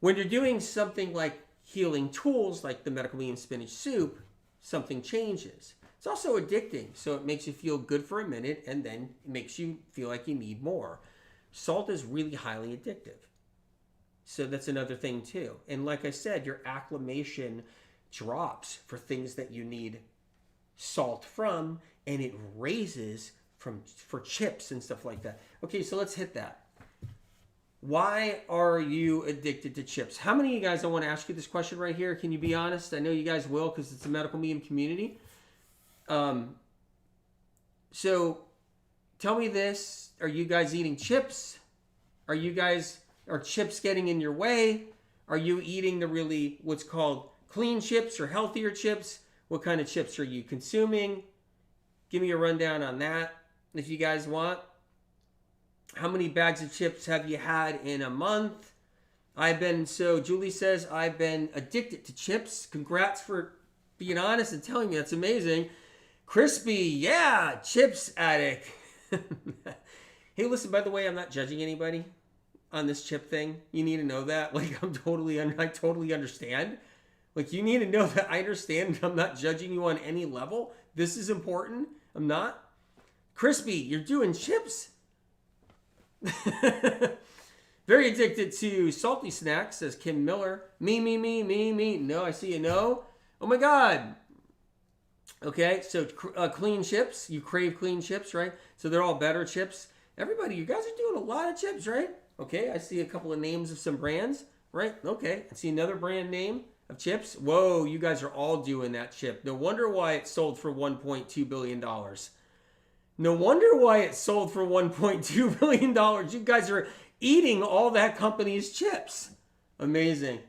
When you're doing something like healing tools, like the Medical Me and Spinach soup, something changes. It's also addicting, so it makes you feel good for a minute and then it makes you feel like you need more. Salt is really highly addictive. So that's another thing too. And like I said, your acclimation drops for things that you need salt from, and it raises for chips and stuff like that. Okay, so let's hit that. Why are you addicted to chips? How many of you guys, I want to ask you this question right here. Can you be honest? I know you guys will because it's a medical medium community. So tell me this, are you guys eating chips? Are chips getting in your way? Are you eating the really what's called clean chips or healthier chips? What kind of chips are you consuming? Give me a rundown on that if you guys want. How many bags of chips have you had in a month? Julie says, I've been addicted to chips. Congrats for being honest and telling me. That's amazing. Crispy, yeah, chips addict. Hey, listen, by the way, I'm not judging anybody on this chip thing. You need to know that. Like, I totally understand. Like, you need to know that I understand. I'm not judging you on any level. This is important. I'm not. Crispy, you're doing chips? Very addicted to salty snacks, says Kim Miller. Me. No, I see a no. Oh my God. Okay, so clean chips. You crave clean chips, right? So they're all better chips. Everybody, you guys are doing a lot of chips, right? Okay, I see a couple of names of some brands, right? Okay, I see another brand name of chips. Whoa, you guys are all doing that chip. No wonder why it sold for $1.2 billion. No wonder why it sold for $1.2 billion. You guys are eating all that company's chips. Amazing.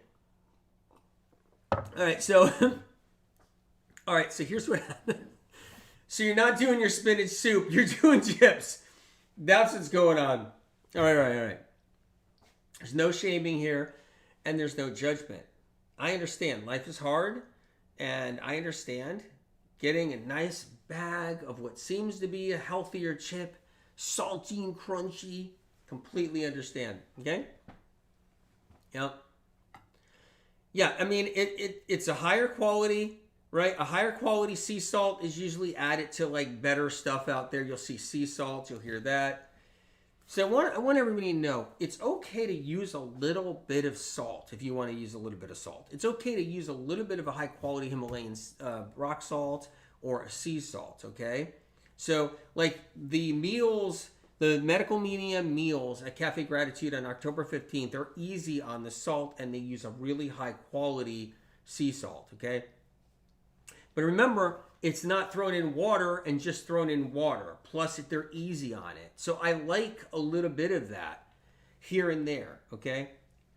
All right, so here's what happened. So you're not doing your spinach soup. You're doing chips. That's what's going on. All right. There's no shaming here, and there's no judgment. I understand life is hard, and I understand getting a nice bag of what seems to be a healthier chip, salty and crunchy. Completely understand. Okay? Yep. Yeah, I mean, it's a higher quality, right? A higher quality sea salt is usually added to like better stuff out there. You'll see sea salt, you'll hear that. So I want everybody to know it's okay to use a little bit of salt if you want to use a little bit of salt. It's okay to use a little bit of a high quality Himalayan rock salt or a sea salt, okay? So like the meals, the medical medium meals at Cafe Gratitude on October 15th, they're easy on the salt and they use a really high quality sea salt, okay? But remember, it's not thrown in water and just thrown in water. Plus, they're easy on it. So I like a little bit of that here and there, okay?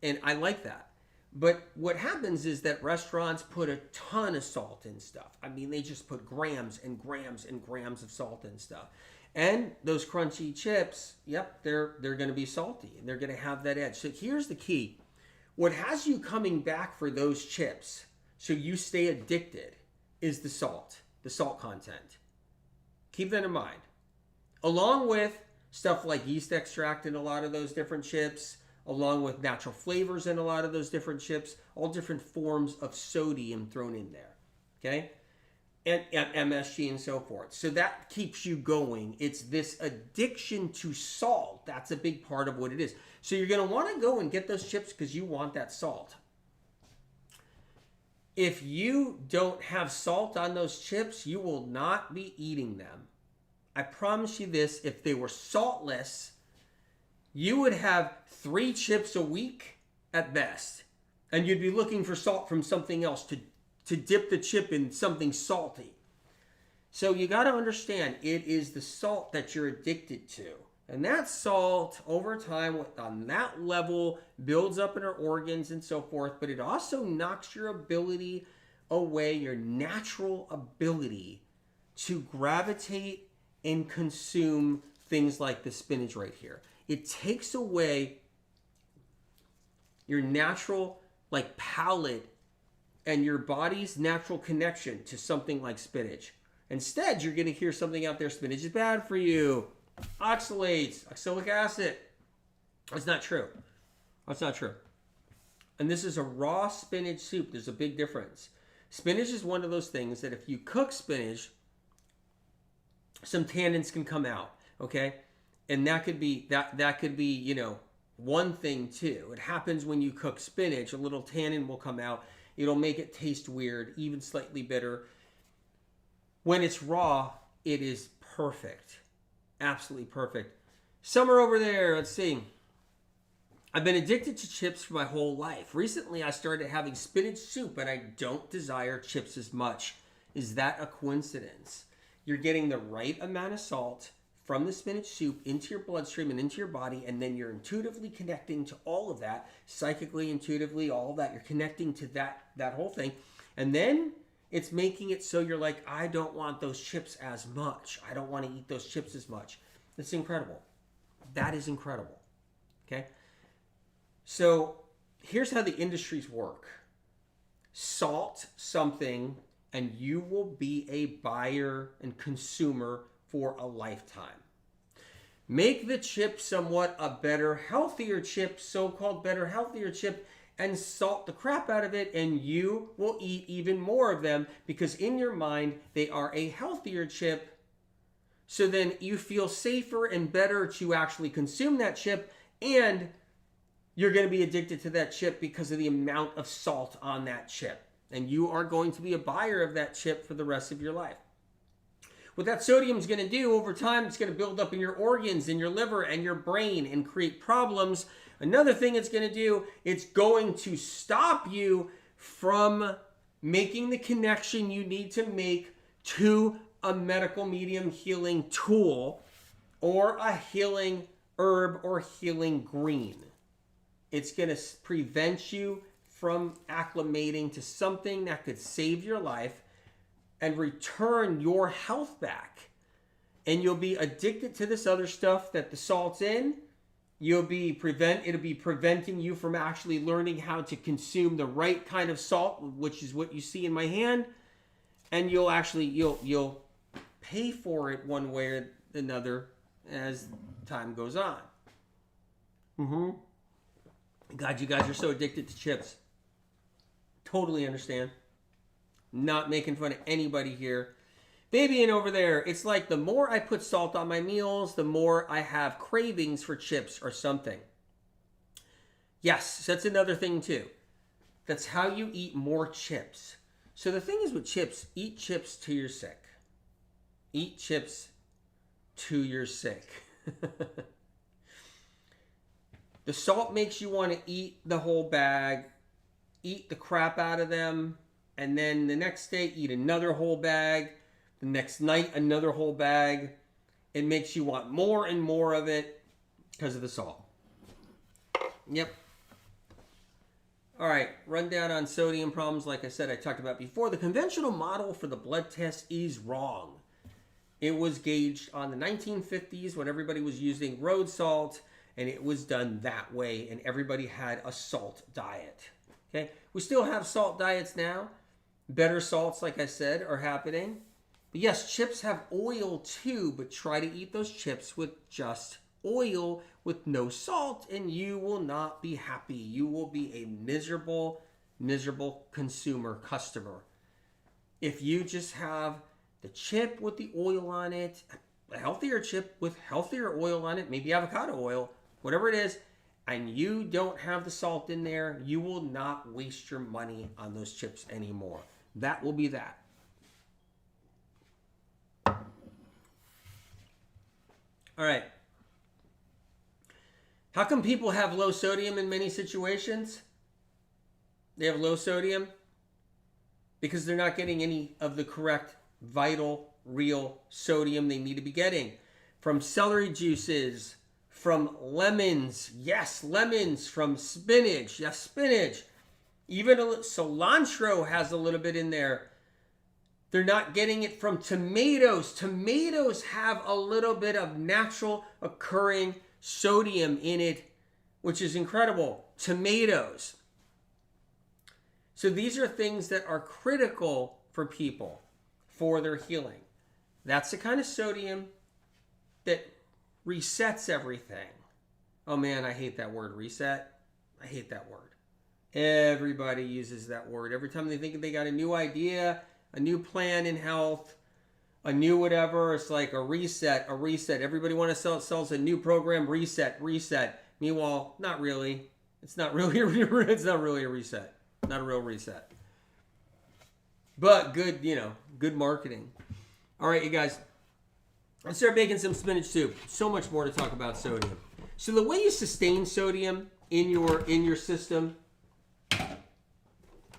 And I like that. But what happens is that restaurants put a ton of salt in stuff. I mean, they just put grams and grams and grams of salt in stuff. And those crunchy chips, yep, they're going to be salty. And they're going to have that edge. So here's the key. What has you coming back for those chips so you stay addicted is the salt content. Keep that in mind. Along with stuff like yeast extract in a lot of those different chips, along with natural flavors in a lot of those different chips, all different forms of sodium thrown in there, okay? And MSG and so forth. So that keeps you going. It's this addiction to salt. That's a big part of what it is. So you're going to want to go and get those chips because you want that salt. If you don't have salt on those chips, you will not be eating them. I promise you this, if they were saltless, you would have 3 chips a week at best. And you'd be looking for salt from something else to dip the chip in something salty. So you got to understand, it is the salt that you're addicted to. And that salt, over time, on that level, builds up in our organs and so forth. But it also knocks your ability away, your natural ability to gravitate and consume things like the spinach right here. It takes away your natural, like, palate and your body's natural connection to something like spinach. Instead, you're going to hear something out there, spinach is bad for you. Oxalates, oxalic acid. That's not true. That's not true. And this is a raw spinach soup. There's a big difference. Spinach is one of those things that if you cook spinach, some tannins can come out, okay? And that could be, you know, one thing too. It happens when you cook spinach, a little tannin will come out. It'll make it taste weird, even slightly bitter. When it's raw, it is perfect. Absolutely perfect. Summer over there, let's see. I've been addicted to chips for my whole life. Recently, I started having spinach soup, and I don't desire chips as much. Is that a coincidence? You're getting the right amount of salt from the spinach soup into your bloodstream and into your body, and then you're intuitively connecting to all of that, psychically, intuitively, all of that. You're connecting to that whole thing. And then it's making it so you're like, I don't want those chips as much. I don't want to eat those chips as much. It's incredible. That is incredible. Okay? So here's how the industries work. Salt something and you will be a buyer and consumer for a lifetime. Make the chip somewhat a better, healthier chip, so-called better, healthier chip, and salt the crap out of it, and you will eat even more of them because in your mind, they are a healthier chip. So then you feel safer and better to actually consume that chip, and you're going to be addicted to that chip because of the amount of salt on that chip. And you are going to be a buyer of that chip for the rest of your life. What that sodium is going to do over time, it's going to build up in your organs, in your liver, and your brain and create problems. Another thing it's going to do, it's going to stop you from making the connection you need to make to a medical medium healing tool or a healing herb or healing green. It's going to prevent you from acclimating to something that could save your life and return your health back. And you'll be addicted to this other stuff that the salt's in. it'll be preventing you from actually learning how to consume the right kind of salt, which is what you see in my hand, and you'll pay for it one way or another as time goes on. God, you guys are so addicted to chips. Totally understand. Not making fun of anybody here. Baby, and over there, it's like the more I put salt on my meals, the more I have cravings for chips or something. Yes, that's another thing too. That's how you eat more chips. So the thing is with chips, eat chips till you're sick. Eat chips till you're sick. The salt makes you want to eat the whole bag, eat the crap out of them, and then the next day eat another whole bag. The next night, another whole bag. It makes you want more and more of it because of the salt. Yep. All right, rundown on sodium problems. Like I said, I talked about before. The conventional model for the blood test is wrong. It was gauged on the 1950s when everybody was using road salt, and it was done that way, and everybody had a salt diet. Okay, we still have salt diets now. Better salts, like I said, are happening. But yes, chips have oil too, but try to eat those chips with just oil with no salt, and you will not be happy. You will be a miserable, miserable consumer, customer. If you just have the chip with the oil on it, a healthier chip with healthier oil on it, maybe avocado oil, whatever it is, and you don't have the salt in there, you will not waste your money on those chips anymore. That will be that. All right. How come people have low sodium in many situations? They have low sodium because they're not getting any of the correct, vital, real sodium they need to be getting. From celery juices, from lemons, yes, lemons, from spinach, yes, spinach. Even cilantro has a little bit in there. They're not getting it from tomatoes. Tomatoes have a little bit of natural occurring sodium in it, which is incredible. Tomatoes. So these are things that are critical for people for their healing. That's the kind of sodium that resets everything. Oh man, I hate that word, reset. I hate that word. Everybody uses that word. Every time they think they got a new idea, a new plan in health, a new whatever, it's like a reset, a reset. Everybody sells a new program, reset, reset. Meanwhile, not really. It's not really a reset. Not a real reset. But good, good marketing. All right, you guys. Let's start making some spinach soup. So much more to talk about sodium. So the way you sustain sodium in your system,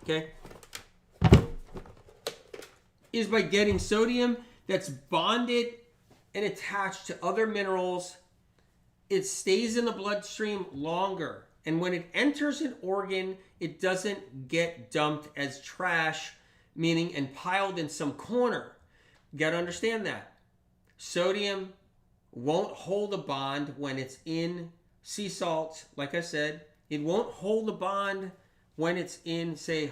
okay, is by getting sodium that's bonded and attached to other minerals. It stays in the bloodstream longer. And when it enters an organ, it doesn't get dumped as trash, meaning and piled in some corner. You got to understand that. Sodium won't hold a bond when it's in sea salt, like I said. It won't hold a bond when it's in, say,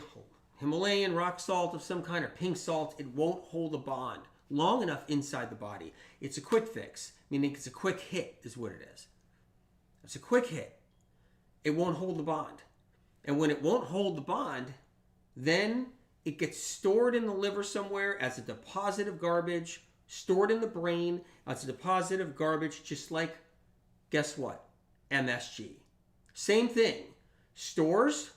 Himalayan rock salt of some kind or pink salt. It won't hold a bond long enough inside the body. It's a quick fix, meaning it's a quick hit is what it is. It's a quick hit. It won't hold the bond. And when it won't hold the bond, then it gets stored in the liver somewhere as a deposit of garbage, stored in the brain as a deposit of garbage, just like, guess what? MSG. Same thing. Stores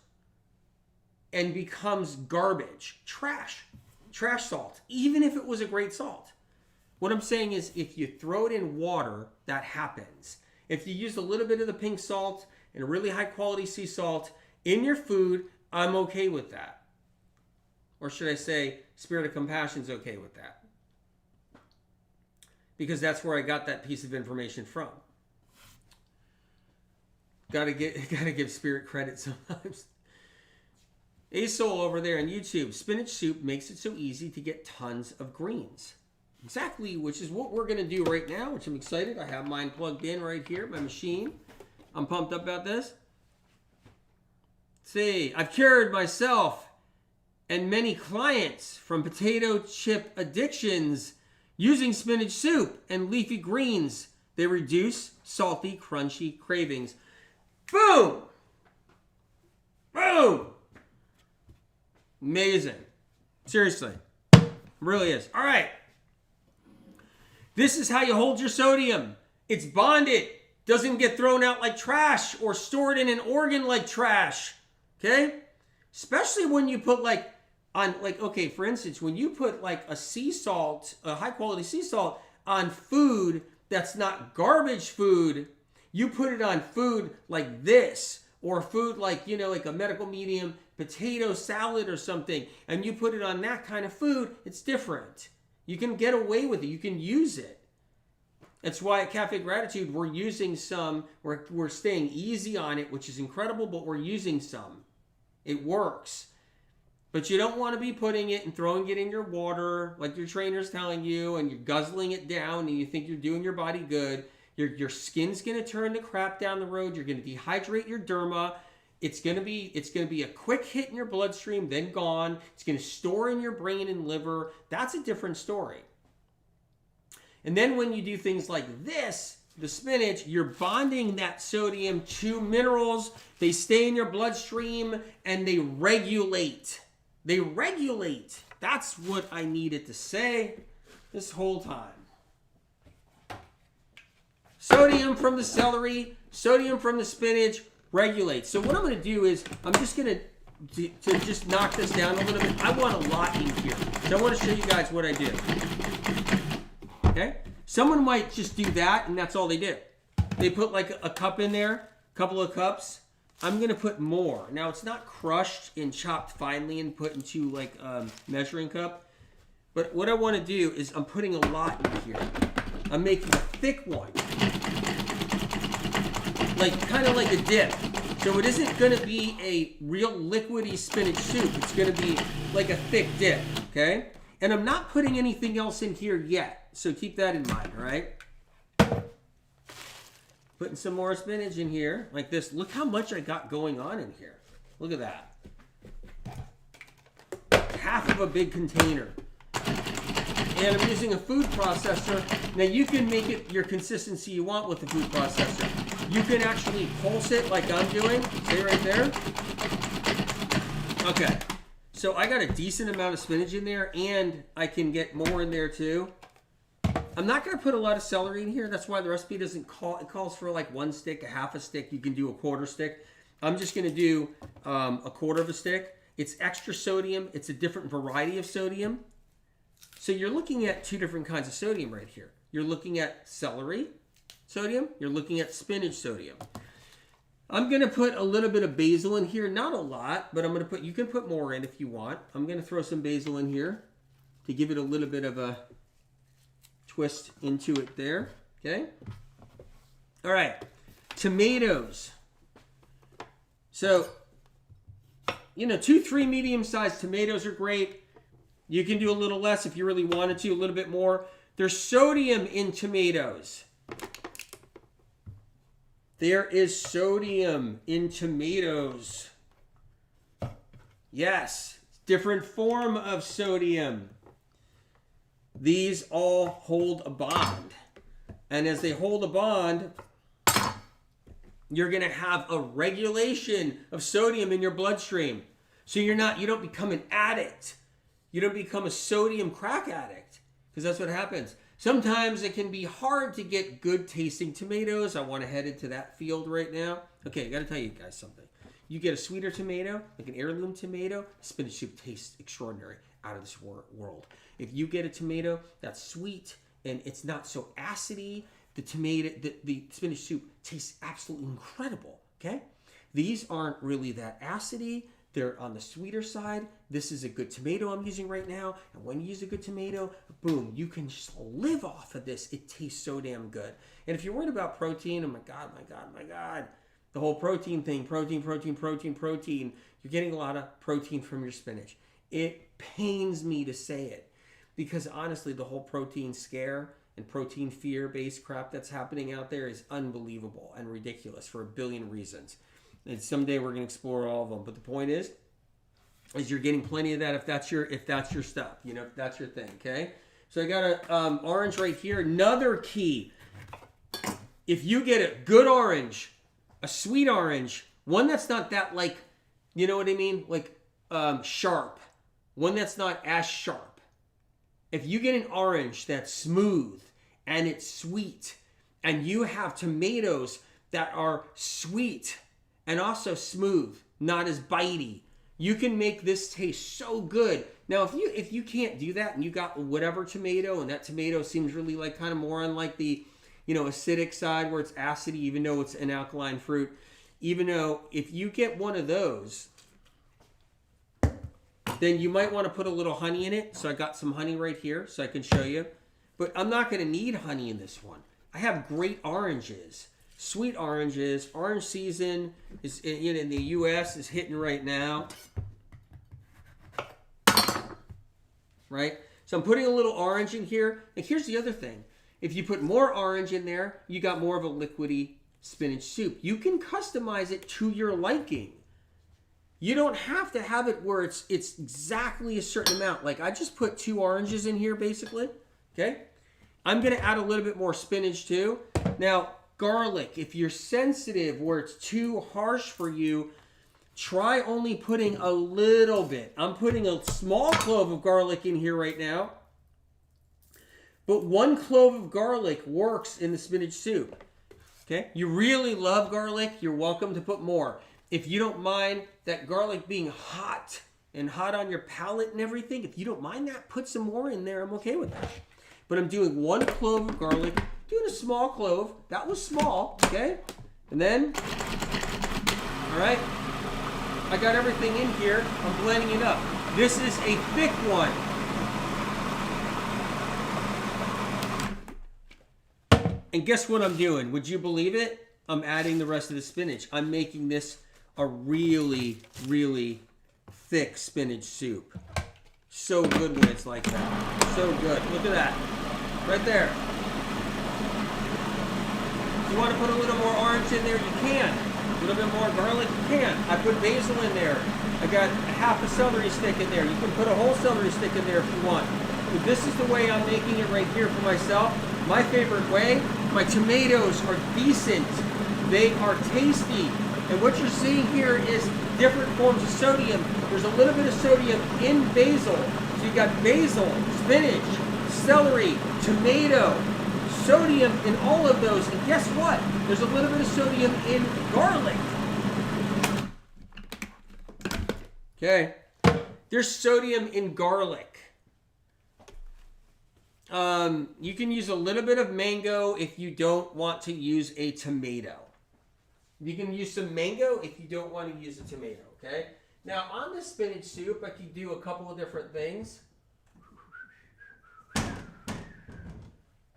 and becomes garbage, trash salt, even if it was a great salt. What I'm saying is if you throw it in water, that happens. If you use a little bit of the pink salt and a really high quality sea salt in your food, I'm okay with that. Or should I say, Spirit of Compassion is okay with that. Because that's where I got that piece of information from. Gotta give Spirit credit sometimes. Asol over there on YouTube. Spinach soup makes it so easy to get tons of greens. Exactly, which is what we're going to do right now, which I'm excited. I have mine plugged in right here, my machine. I'm pumped up about this. See, I've cured myself and many clients from potato chip addictions using spinach soup and leafy greens. They reduce salty, crunchy cravings. Boom! Boom! Amazing. Seriously. It really is. All right. This is how you hold your sodium. It's bonded. Doesn't get thrown out like trash or stored in an organ like trash. Okay? Especially when you put okay, for instance, when you put like a sea salt, a high quality sea salt on food that's not garbage food, you put it on food like this, or food like, like a medical medium potato salad or something, and you put it on that kind of food, it's different. You can get away with it. You can use it. That's why at Cafe Gratitude, we're using some, we're staying easy on it, which is incredible, but we're using some. It works. But you don't want to be putting it and throwing it in your water like your trainer's telling you, and you're guzzling it down and you think you're doing your body good. Your skin's going to turn to crap down the road. You're going to dehydrate your derma. It's going to be a quick hit in your bloodstream, then gone. It's going to store in your brain and liver. That's a different story. And then when you do things like this, the spinach, you're bonding that sodium to minerals. They stay in your bloodstream and they regulate. They regulate. That's what I needed to say this whole time. Sodium from the celery, sodium from the spinach regulates. So what I'm going to do is I'm just going to just knock this down a little bit. I want a lot in here. So I want to show you guys what I do. Okay? Someone might just do that and that's all they do. They put like a cup in there, a couple of cups. I'm going to put more. Now it's not crushed and chopped finely and put into like a measuring cup. But what I want to do is I'm putting a lot in here. I'm making a thick one. Kind of like a dip. So it isn't going to be a real liquidy spinach soup. It's going to be like a thick dip, okay? And I'm not putting anything else in here yet. So keep that in mind, all right? Putting some more spinach in here, like this. Look how much I got going on in here. Look at that. Half of a big container. And I'm using a food processor. Now you can make it your consistency you want with the food processor. You can actually pulse it like I'm doing. See right there? Okay. So I got a decent amount of spinach in there, and I can get more in there too. I'm not going to put a lot of celery in here. That's why the recipe doesn't call, it calls for like 1 stick, a half a stick. You can do a quarter stick. I'm just going to do a quarter of a stick. It's extra sodium. It's a different variety of sodium. So you're looking at 2 different kinds of sodium right here. You're looking at celery sodium. You're looking at spinach sodium. I'm going to put a little bit of basil in here. Not a lot, but I'm going to put, you can put more in if you want. I'm going to throw some basil in here to give it a little bit of a twist into it there. Okay. All right. Tomatoes. So, 2-3 medium-sized tomatoes are great. You can do a little less if you really wanted to, a little bit more. There's sodium in tomatoes. There is sodium in tomatoes. Yes, different form of sodium. These all hold a bond. And as they hold a bond, you're going to have a regulation of sodium in your bloodstream. So you don't become an addict. You don't become a sodium crack addict, because that's what happens. Sometimes it can be hard to get good tasting tomatoes. I want to head into that field right now. Okay, I got to tell you guys something. You get a sweeter tomato, like an heirloom tomato, spinach soup tastes extraordinary, out of this world. If you get a tomato that's sweet and it's not so acidy, the spinach soup tastes absolutely incredible, okay? These aren't really that acidy. They're on the sweeter side. This is a good tomato I'm using right now. And when you use a good tomato, boom, you can just live off of this. It tastes so damn good. And if you're worried about protein, oh my God. The whole protein thing, protein. You're getting a lot of protein from your spinach. It pains me to say it, because honestly, the whole protein scare and protein fear based crap that's happening out there is unbelievable and ridiculous for a billion reasons. And someday we're going to explore all of them. But the point is you're getting plenty of that if that's your stuff, you know, if that's your thing, okay? So I got a orange right here. Another key, if you get a good orange, a sweet orange, one that's not that, like, you know what I mean? Like sharp, one that's not as sharp. If you get an orange that's smooth and it's sweet, and you have tomatoes that are sweet and also smooth, not as bitey, you can make this taste so good. Now, if you can't do that and you got whatever tomato, and that tomato seems really like kind of more on like the, you know, acidic side where it's acidy, even though it's an alkaline fruit, even though if you get one of those, then you might want to put a little honey in it. So I got some honey right here so I can show you. But I'm not going to need honey in this one. I have great oranges, sweet oranges. Orange season is in the U.S. is hitting right now. Right? So I'm putting a little orange in here. And here's the other thing. If you put more orange in there, you got more of a liquidy spinach soup. You can customize it to your liking. You don't have to have it where it's exactly a certain amount. Like I just put 2 oranges in here basically. Okay? I'm going to add a little bit more spinach too. Now, garlic, if you're sensitive where it's too harsh for you, try only putting a little bit. I'm putting a small clove of garlic in here right now. But 1 clove of garlic works in the spinach soup. Okay? You really love garlic, you're welcome to put more. If you don't mind that garlic being hot and hot on your palate and everything, if you don't mind that, put some more in there. I'm okay with that. But I'm doing 1 clove of garlic, doing a small clove. That was small, okay? And then, all right, I got everything in here. I'm blending it up. This is a thick one. And guess what I'm doing? Would you believe it? I'm adding the rest of the spinach. I'm making this a really, really thick spinach soup. So good when it's like that. So good. Look at that. Right there. If you want to put a little more orange in there, you can. A little bit more garlic, you can. I put basil in there. I got a half a celery stick in there. You can put a whole celery stick in there if you want. But this is the way I'm making it right here for myself. My favorite way. My tomatoes are decent. They are tasty. And what you're seeing here is different forms of sodium. There's a little bit of sodium in basil. So you got basil, spinach, celery, tomato, sodium in all of those. And guess what? There's a little bit of sodium in garlic. Okay. There's sodium in garlic. You can use a little bit of mango if you don't want to use a tomato. You can use some mango if you don't want to use a tomato, okay? Now, on the spinach soup, I could do a couple of different things.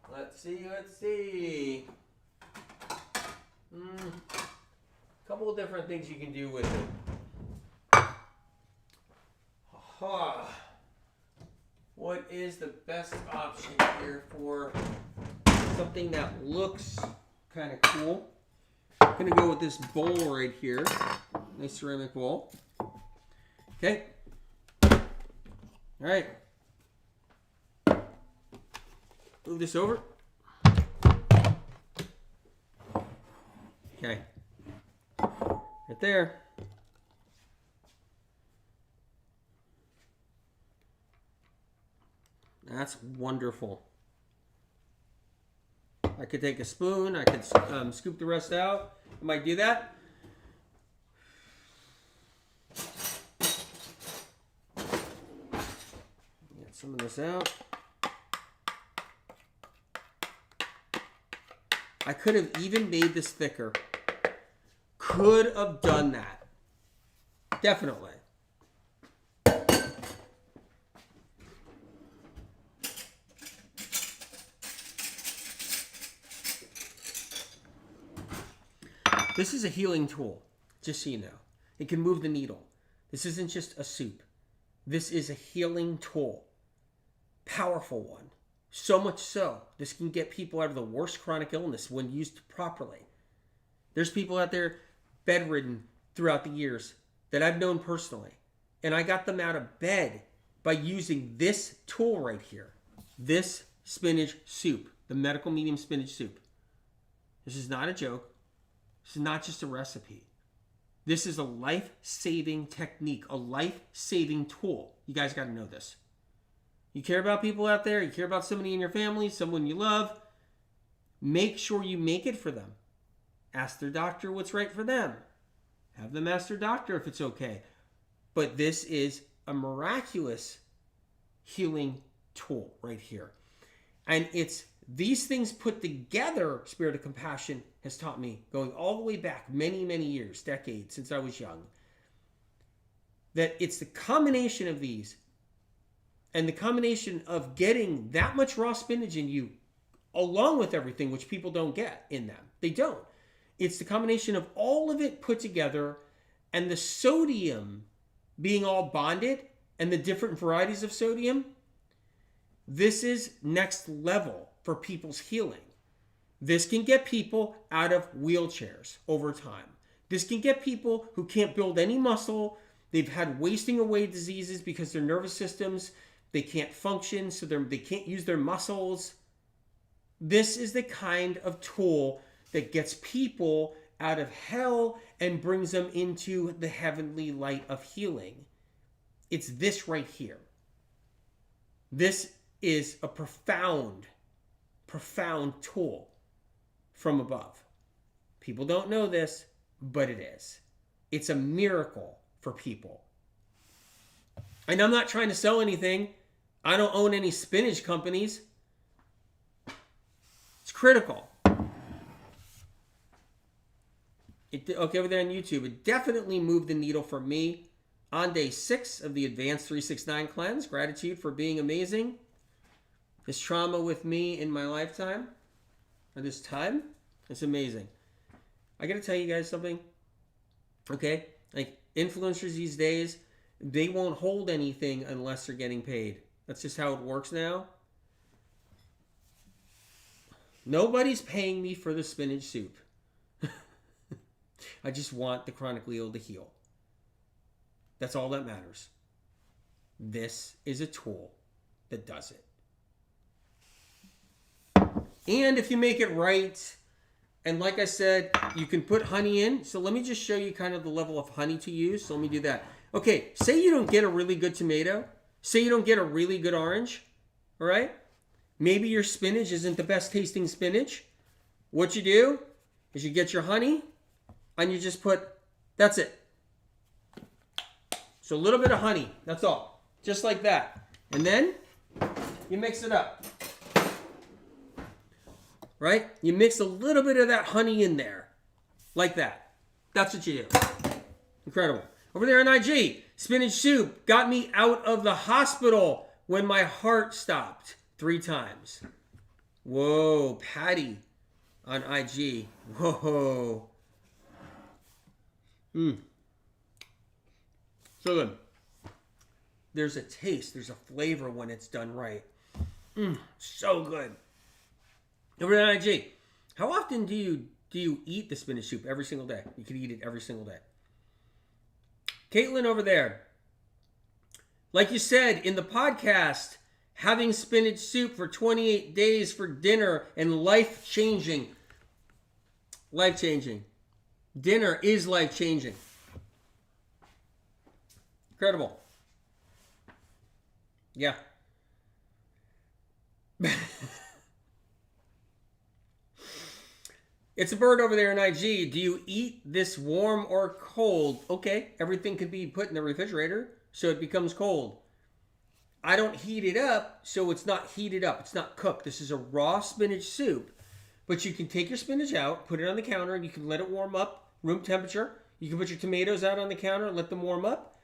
Let's see. Couple of different things you can do with it. Aha. What is the best option here for something that looks kind of cool? I'm going to go with this bowl right here. Nice ceramic bowl. Okay. All right. Move this over. Okay. Right there. That's wonderful. I could take a spoon. I could scoop the rest out. I might do that. Get some of this out. I could have even made this thicker. Could have done that. Definitely. This is a healing tool, just so you know. It can move the needle. This isn't just a soup. This is a healing tool. Powerful one. So much so, this can get people out of the worst chronic illness when used properly. There's people out there bedridden throughout the years that I've known personally. And I got them out of bed by using this tool right here. This spinach soup, the medical medium spinach soup. This is not a joke. This is not just a recipe. This is a life-saving technique, a life-saving tool. You guys got to know this. You care about people out there, you care about somebody in your family, someone you love, make sure you make it for them. Ask their doctor what's right for them. Have them ask their doctor if it's okay. But this is a miraculous healing tool right here. And it's these things put together, Spirit of Compassion has taught me, going all the way back many, many years, decades, since I was young, that it's the combination of these and the combination of getting that much raw spinach in you along with everything, which people don't get in them. They don't. It's the combination of all of it put together and the sodium being all bonded and the different varieties of sodium. This is next level for people's healing. This can get people out of wheelchairs over time. This can get people who can't build any muscle. They've had wasting away diseases because their nervous systems, they can't function, so they can't use their muscles. This is the kind of tool that gets people out of hell and brings them into the heavenly light of healing. It's this right here. This is a profound tool from above. People don't know this, but it is. It's a miracle for people. And I'm not trying to sell anything. I don't own any spinach companies. It's critical. Okay, over there on YouTube, it definitely moved the needle for me on day 6 of the Advanced 369 Cleanse. Gratitude for being amazing. This trauma with me in my lifetime, or this time, it's amazing. I gotta tell you guys something, okay? Like, influencers these days, they won't hold anything unless they're getting paid. That's just how it works now. Nobody's paying me for the spinach soup. I just want the chronically ill to heal. That's all that matters. This is a tool that does it. And if you make it right, and like I said, you can put honey in. So let me just show you kind of the level of honey to use. So let me do that. Okay, say you don't get a really good tomato. Say you don't get a really good orange. All right? Maybe your spinach isn't the best tasting spinach. What you do is you get your honey and you just put, that's it. So a little bit of honey, that's all. Just like that. And then you mix it up. Right? You mix a little bit of that honey in there. Like that. That's what you do. Incredible. Over there on IG, spinach soup got me out of the hospital when my heart stopped 3 times. Whoa, Patty on IG. Whoa. So good. There's a taste, there's a flavor when it's done right. So good. Over there on IG, how often do you eat the spinach soup? Every single day. You can eat it every single day. Caitlin over there. Like you said in the podcast, having spinach soup for 28 days for dinner and life-changing. Life-changing. Dinner is life-changing. Incredible. Yeah. It's a bird over there in IG. Do you eat this warm or cold? Okay, everything could be put in the refrigerator so it becomes cold. I don't heat it up, so it's not heated up. It's not cooked. This is a raw spinach soup. But you can take your spinach out, put it on the counter, and you can let it warm up, room temperature. You can put your tomatoes out on the counter and let them warm up.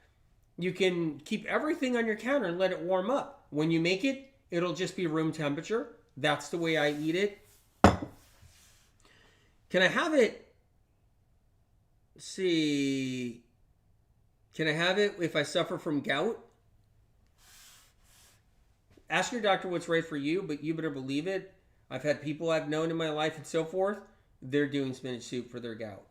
You can keep everything on your counter and let it warm up. When you make it, it'll just be room temperature. That's the way I eat it. Can I have it? Let's see. Can I have it if I suffer from gout? ask your doctor what's right for you, but you better believe it. I've had people I've known in my life and so forth, they're doing spinach soup for their gout.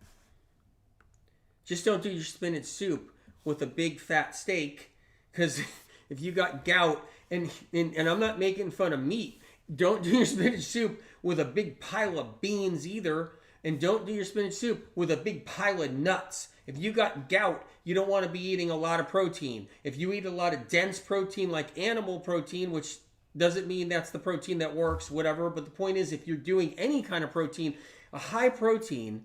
Just don't do your spinach soup with a big fat steak, because if you got gout, and I'm not making fun of meat, don't do your spinach soup with a big pile of beans either, and don't do your spinach soup with a big pile of nuts. If you got gout, you don't want to be eating a lot of protein. If you eat a lot of dense protein like animal protein, which doesn't mean that's the protein that works, whatever, but the point is, if you're doing any kind of protein, a high protein,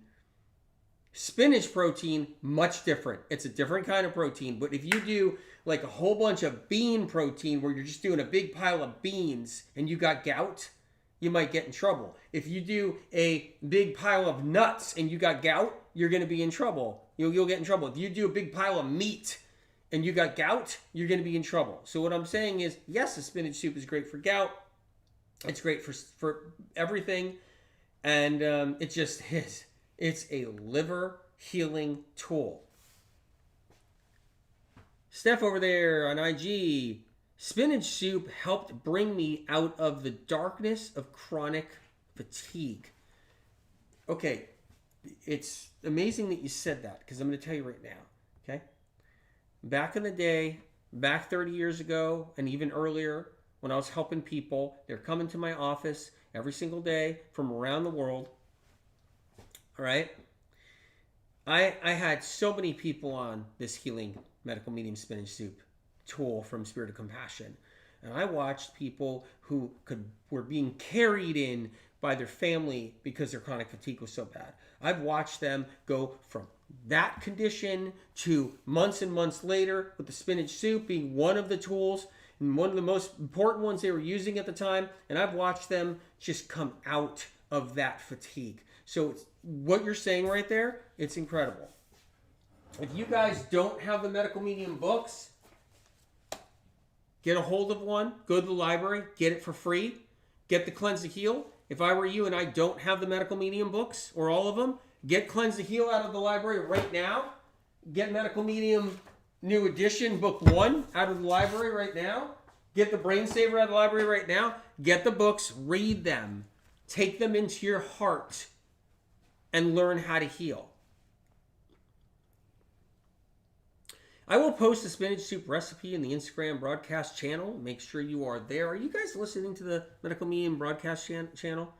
spinach protein, much different. It's a different kind of protein. But if you do like a whole bunch of bean protein where you're just doing a big pile of beans and you got gout, you might get in trouble. If you do a big pile of nuts and you got gout, you're going to be in trouble. You'll get in trouble. If you do a big pile of meat and you got gout, you're going to be in trouble. So what I'm saying is, yes, the spinach soup is great for gout. It's great for everything. And it just is. It's a liver healing tool. Steph over there on IG, spinach soup helped bring me out of the darkness of chronic fatigue. Okay, it's amazing that you said that, because I'm going to tell you right now, okay? Back in the day, back 30 years ago, and even earlier, when I was helping people, they're coming to my office every single day from around the world. All right. I had so many people on this healing medical medium spinach soup tool from Spirit of Compassion. And I watched people who were being carried in by their family because their chronic fatigue was so bad. I've watched them go from that condition to months and months later with the spinach soup being one of the tools and one of the most important ones they were using at the time. And I've watched them just come out of that fatigue. So what you're saying right there, it's incredible. If you guys don't have the medical medium books, get a hold of one. Go to the library. Get it for free. Get the Cleanse to Heal. If I were you and I don't have the medical medium books, or all of them, get Cleanse to Heal out of the library right now. Get medical medium new edition book 1 out of the library right now. Get the Brain Saver out of the library right now. Get the books. Read them. Take them into your heart and learn how to heal. I will post the spinach soup recipe in the Instagram broadcast channel. Make sure you are there. Are you guys listening to the Medical Medium broadcast channel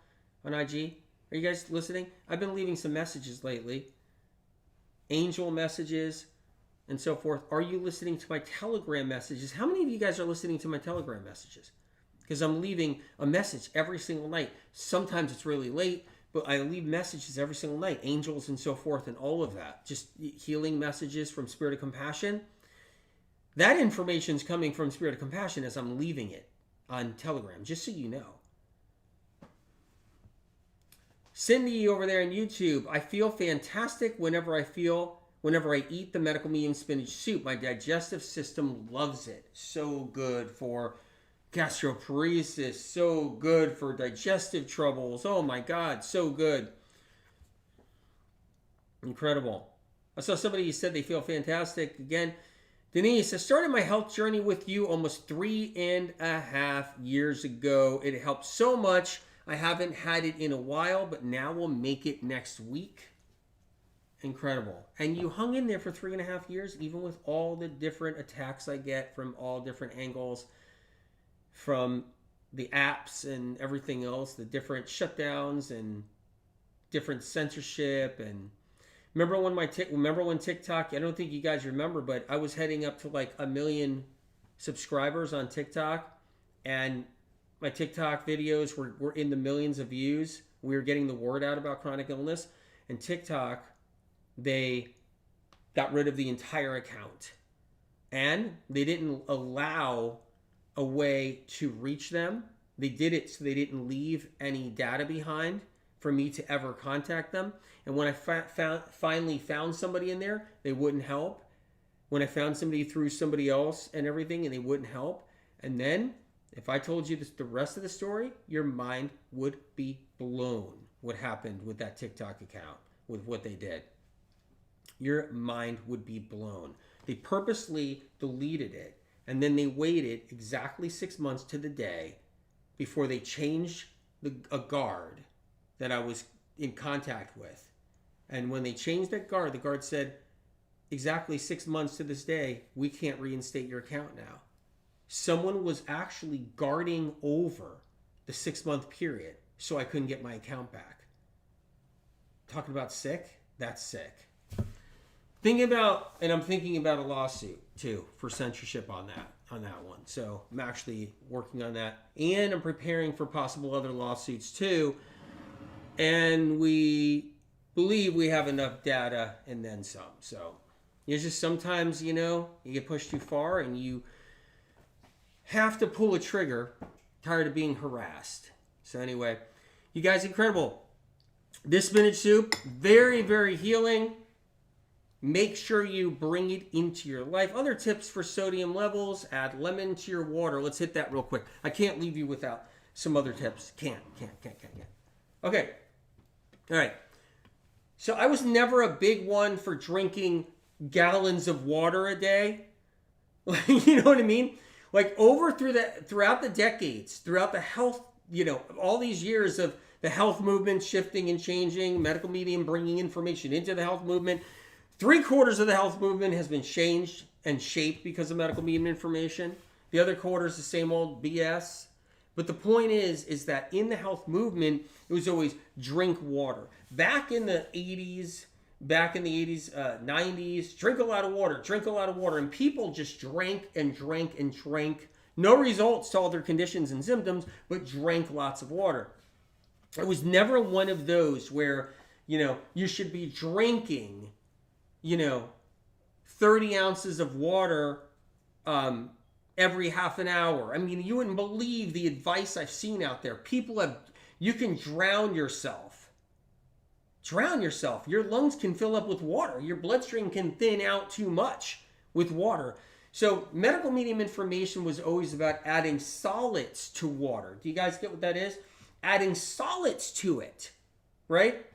on IG? Are you guys listening? I've been leaving some messages lately. Angel messages and so forth. Are you listening to my Telegram messages? How many of you guys are listening to my Telegram messages? Because I'm leaving a message every single night. Sometimes it's really late, but I leave messages every single night, angels and so forth and all of that. Just healing messages from Spirit of Compassion. That information is coming from Spirit of Compassion as I'm leaving it on Telegram, just so you know. Cindy over there on YouTube, I feel fantastic whenever I eat the medical medium spinach soup. My digestive system loves it. So good for gastroparesis, so good for digestive troubles. Oh my God, so good. Incredible. I saw somebody who said they feel fantastic. Again, Denise, I started my health journey with you almost 3.5 years ago. It helped so much. I haven't had it in a while, but now we'll make it next week. Incredible. And you hung in there for 3.5 years, even with all the different attacks I get from all different angles, from the apps and everything else, the different shutdowns and different censorship. And remember when TikTok, I don't think you guys remember, but I was heading up to like 1 million subscribers on TikTok, and my TikTok videos were in the millions of views. We were getting the word out about chronic illness, and TikTok, they got rid of the entire account, and they didn't allow a way to reach them. They did it so they didn't leave any data behind for me to ever contact them. And when I finally found somebody in there, they wouldn't help. When I found somebody through somebody else and everything, and they wouldn't help. And then, if I told you the rest of the story, your mind would be blown what happened with that TikTok account, with what they did. Your mind would be blown. They purposely deleted it. And then they waited exactly 6 months to the day before they changed a guard that I was in contact with. And when they changed that guard, the guard said, exactly 6 months to this day, we can't reinstate your account now. Someone was actually guarding over the 6 month period so I couldn't get my account back. Talking about sick? That's sick. I'm thinking about a lawsuit too for censorship on that one. So I'm actually working on that, and I'm preparing for possible other lawsuits too. And we believe we have enough data and then some. So it's just sometimes, you get pushed too far and you have to pull a trigger. Tired of being harassed. So anyway, you guys, incredible. This spinach soup, very, very healing. Make sure you bring it into your life. Other tips for sodium levels: add lemon to your water. Let's hit that real quick. I can't leave you without some other tips. Can't. Okay. All right. So I was never a big one for drinking gallons of water a day. You know what I mean? Like throughout the decades, throughout the health, all these years of the health movement shifting and changing, medical media bringing information into the health movement. 3/4 of the health movement has been changed and shaped because of medical media information. The other quarter is the same old BS. But the point is that in the health movement, it was always drink water. Back in the 80s, 90s, drink a lot of water. And people just drank and drank and drank. No results to all their conditions and symptoms, but drank lots of water. It was never one of those where, you should be drinking, 30 ounces of water every half an hour. I mean, you wouldn't believe the advice I've seen out there. You can drown yourself. Your lungs can fill up with water. Your bloodstream can thin out too much with water. So medical medium information was always about adding solids to water. Do you guys get what that is? Adding solids to it, right?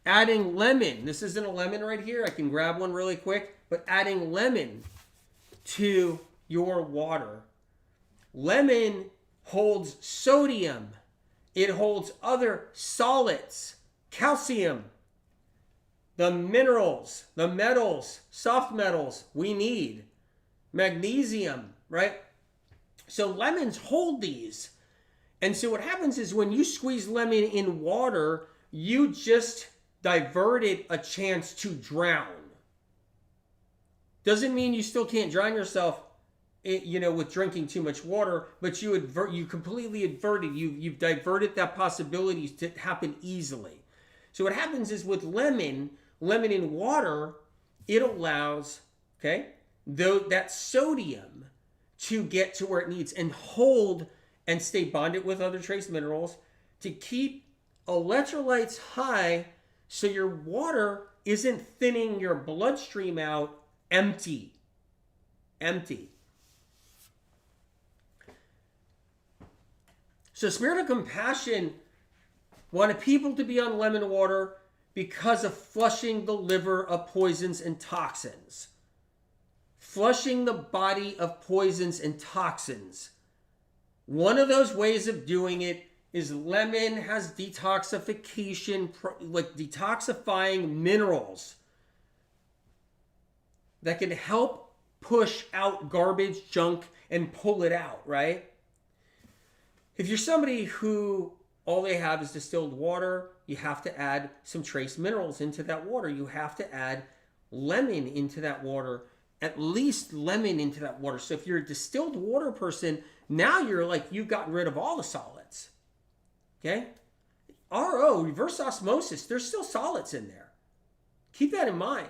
Adding lemon. This isn't a lemon right here. I can grab one really quick. But adding lemon to your water. Lemon holds sodium. It holds other solids, calcium, the minerals, the metals, soft metals we need, magnesium, right? So lemons hold these. And so what happens is when you squeeze lemon in water, you just diverted a chance to drown. Doesn't mean you still can't drown yourself, with drinking too much water, but you completely you've diverted that possibility to happen easily. So what happens is with lemon in water, it allows, that sodium to get to where it needs and hold and stay bonded with other trace minerals to keep electrolytes high so your water isn't thinning your bloodstream out empty. So Spirit of Compassion wanted people to be on lemon water because of flushing the liver of poisons and toxins. Flushing the body of poisons and toxins. One of those ways of doing it is lemon has detoxification, like detoxifying minerals that can help push out garbage, junk, and pull it out, right? If you're somebody who all they have is distilled water, you have to add some trace minerals into that water. You have to add lemon into that water, at least lemon into that water. So if you're a distilled water person, now you've gotten rid of all the solids. Okay? RO, reverse osmosis, there's still solids in there. Keep that in mind.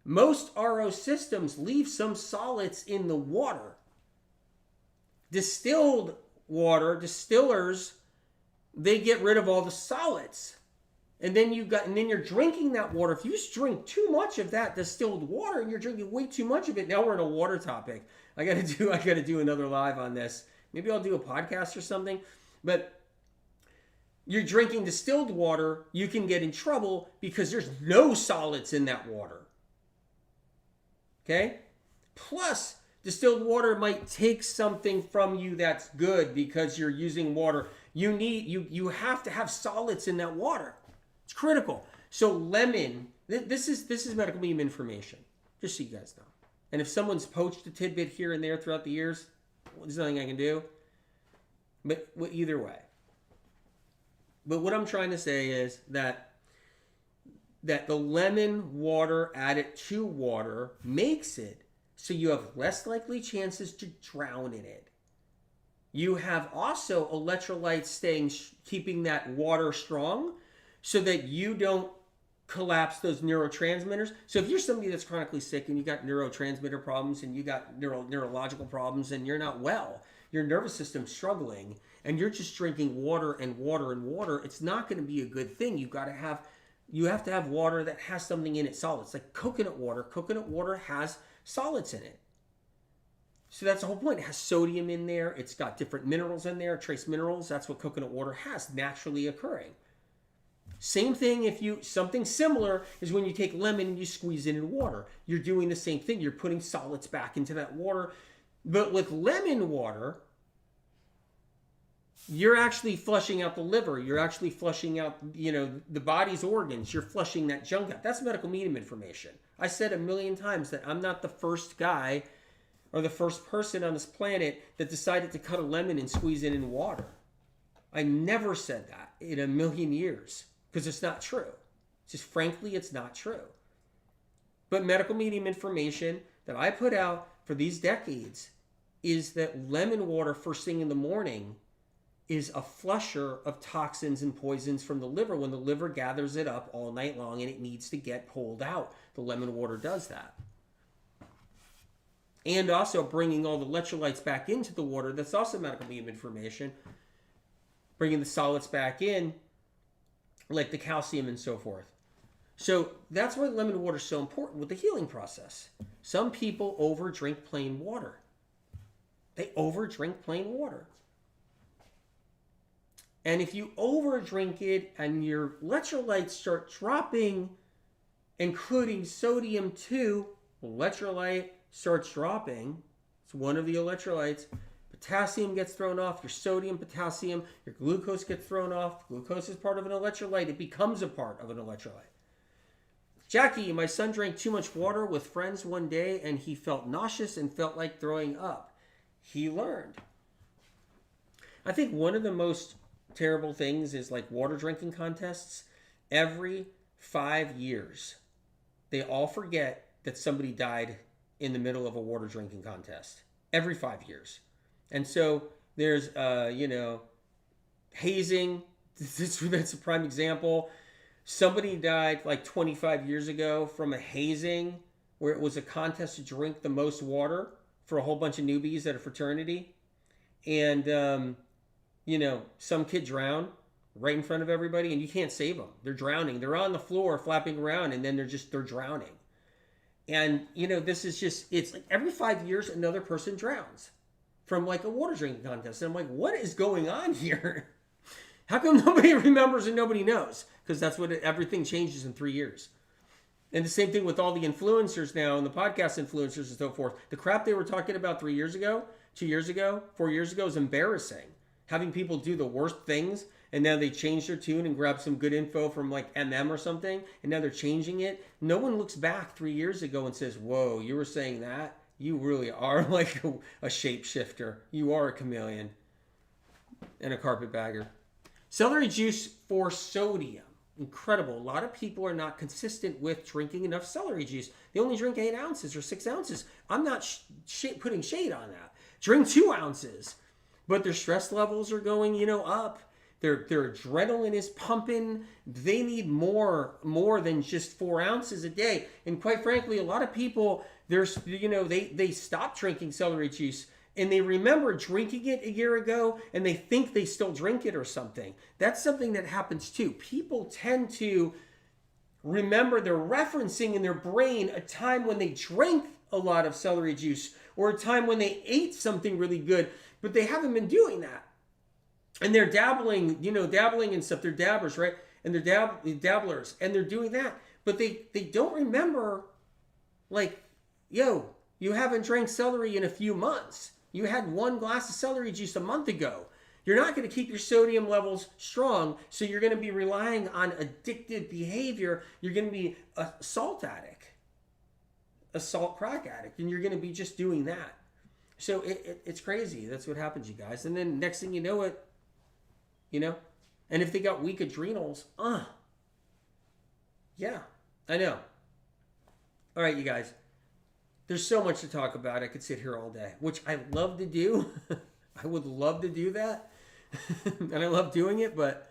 Most RO systems leave some solids in the water. Distilled water, distillers, they get rid of all the solids. And then you're drinking that water. If you just drink too much of that distilled water and you're drinking way too much of it, now we're in a water topic. I gotta do another live on this. Maybe I'll do a podcast or something. But you're drinking distilled water, you can get in trouble because there's no solids in that water. Okay? Plus, Distilled water might take something from you that's good because you're using water. You have to have solids in that water. It's critical. So lemon, this is medical meme information, just so you guys know. And if someone's poached a tidbit here and there throughout the years, there's nothing I can do. But either way. But what I'm trying to say is that the lemon water added to water makes it so you have less likely chances to drown in it. You have also electrolytes keeping that water strong so that you don't collapse those neurotransmitters. So if you're somebody that's chronically sick and you got neurotransmitter problems and you got neurological problems and you're not well, your nervous system's struggling, and you're just drinking water and water and water, it's not going to be a good thing. You have to have water that has something in it, solids, like coconut water. Coconut water has solids in it. So that's the whole point. It has sodium in there. It's got different minerals in there, trace minerals. That's what coconut water has naturally occurring. Same thing something similar is when you take lemon and you squeeze it in water. You're doing the same thing. You're putting solids back into that water. But with lemon water, you're actually flushing out the liver. You're actually flushing out, the body's organs. You're flushing that junk out. That's medical medium information. I said a million times that I'm not the first guy or the first person on this planet that decided to cut a lemon and squeeze it in water. I never said that in a million years because it's not true. Just frankly, it's not true. But medical medium information that I put out for these decades is that lemon water first thing in the morning is a flusher of toxins and poisons from the liver when the liver gathers it up all night long and it needs to get pulled out. The lemon water does that. And also bringing all the electrolytes back into the water, that's also medical medium information. Bringing the solids back in, like the calcium and so forth. So that's why lemon water is so important with the healing process. Some people overdrink plain water. They overdrink plain water. And if you overdrink it and your electrolytes start dropping, including sodium too, electrolyte starts dropping. It's one of the electrolytes. Potassium gets thrown off, your sodium, potassium, your glucose gets thrown off. Glucose is part of an electrolyte. It becomes a part of an electrolyte. Jackie, my son drank too much water with friends one day and he felt nauseous and felt like throwing up. He learned. I think one of the most terrible things is like water drinking contests. Every 5 years, they all forget that somebody died in the middle of a water drinking contest. Every 5 years. And so there's, hazing. That's a prime example. Somebody died like 25 years ago from a hazing where it was a contest to drink the most water for a whole bunch of newbies at a fraternity. And, some kid drowned right in front of everybody and you can't save them. They're drowning. They're on the floor flapping around and then they're drowning. And, this is just, it's like every 5 years another person drowns from like a water drinking contest. And I'm like, what is going on here? How come nobody remembers and nobody knows? Because that's what everything changes in 3 years. And the same thing with all the influencers now and the podcast influencers and so forth. The crap they were talking about 3 years ago, 2 years ago, 4 years ago is embarrassing. Having people do the worst things and now they change their tune and grab some good info from like MM or something and now they're changing it. No one looks back 3 years ago and says, whoa, you were saying that? You really are like a shapeshifter. You are a chameleon and a carpetbagger. Celery juice for sodium. Incredible. A lot of people are not consistent with drinking enough celery juice. They only drink 8 ounces or 6 ounces. I'm not putting shade on that. Drink 2 ounces. But their stress levels are going, up. Their adrenaline is pumping. They need more than just 4 ounces a day. And quite frankly, a lot of people, they stop drinking celery juice and they remember drinking it a year ago and they think they still drink it or something. That's something that happens too. People tend to remember, they're referencing in their brain a time when they drank a lot of celery juice or a time when they ate something really good, but they haven't been doing that. And they're dabbling in stuff. They're dabbers, right? And they're dabblers and they're doing that. But they don't remember like, You haven't drank celery in a few months. You had one glass of celery juice a month ago. You're not going to keep your sodium levels strong, so you're going to be relying on addictive behavior. You're going to be a salt addict, a salt crack addict, and you're going to be just doing that. So it's crazy. That's what happens, you guys. And then next thing you know it, and if they got weak adrenals, yeah, I know. All right, you guys. There's so much to talk about. I could sit here all day, which I love to do. I would love to do that. And I love doing it, but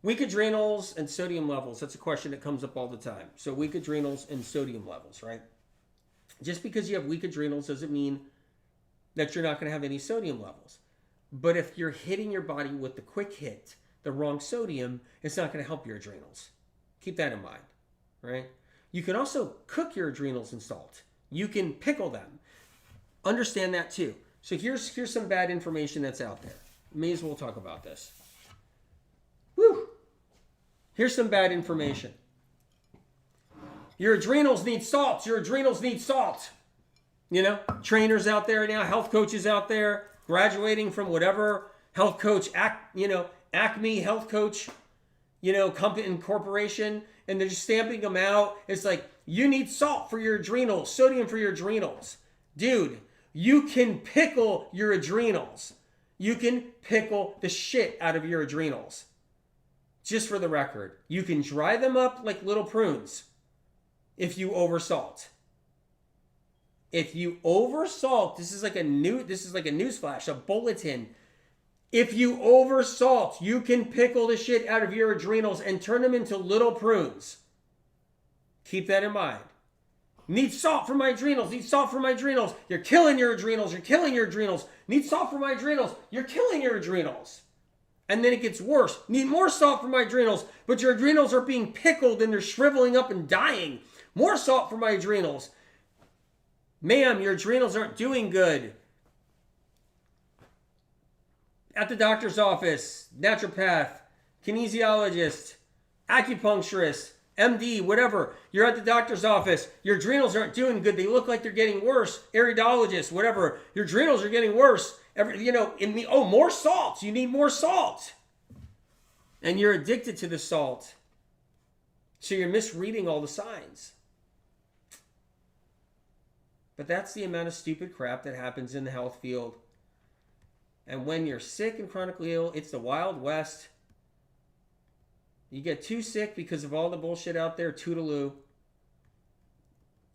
weak adrenals and sodium levels, that's a question that comes up all the time. So weak adrenals and sodium levels, right? Just because you have weak adrenals doesn't mean that you're not going to have any sodium levels. But if you're hitting your body with the quick hit, the wrong sodium, it's not going to help your adrenals. Keep that in mind, right? You can also cook your adrenals in salt. You can pickle them. Understand that too. So here's some bad information that's out there. May as well talk about this. Woo! Here's some bad information. Your adrenals need salt. Your adrenals need salt. Trainers out there now, health coaches out there, graduating from whatever health coach, Acme health coach, company and corporation, and they're just stamping them out. It's like, you need salt for your adrenals, sodium for your adrenals. Dude, you can pickle your adrenals. You can pickle the shit out of your adrenals. Just for the record, you can dry them up like little prunes if you oversalt. If you oversalt, this is like a newsflash, a bulletin. If you oversalt, you can pickle the shit out of your adrenals and turn them into little prunes. Keep that in mind. Need salt for my adrenals. Need salt for my adrenals. You're killing your adrenals. You're killing your adrenals. Need salt for my adrenals. You're killing your adrenals. And then it gets worse. Need more salt for my adrenals, but your adrenals are being pickled and they're shriveling up and dying. More salt for my adrenals. Ma'am, your adrenals aren't doing good. At the doctor's office, naturopath, kinesiologist, acupuncturist, MD, whatever. You're at the doctor's office. Your adrenals aren't doing good. They look like they're getting worse. Iridologist, whatever. Your adrenals are getting worse. More salt. You need more salt. And you're addicted to the salt. So you're misreading all the signs. But that's the amount of stupid crap that happens in the health field. And when you're sick and chronically ill, it's the Wild West. You get too sick because of all the bullshit out there, toodaloo.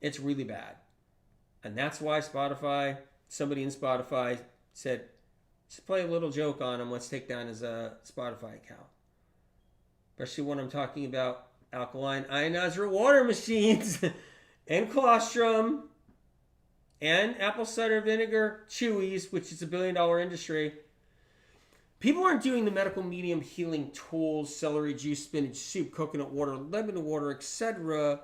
It's really bad. And that's why somebody in Spotify said, just play a little joke on him. Let's take down his Spotify account. Especially when I'm talking about alkaline ionized water machines and colostrum and apple cider vinegar chewies, which is $1 billion industry. People aren't doing the medical medium healing tools, celery juice, spinach soup, coconut water, lemon water, etc.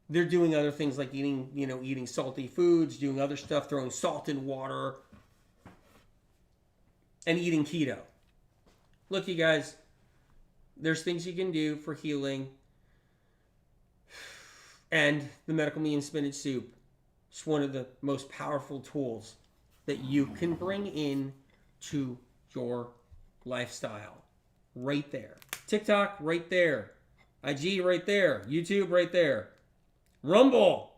They're doing other things like eating salty foods, doing other stuff, throwing salt in water, and eating keto. Look, you guys, there's things you can do for healing. And the medical medium spinach soup is one of the most powerful tools that you can bring in to your lifestyle. Right there. TikTok, right there. IG, right there. YouTube, right there. Rumble,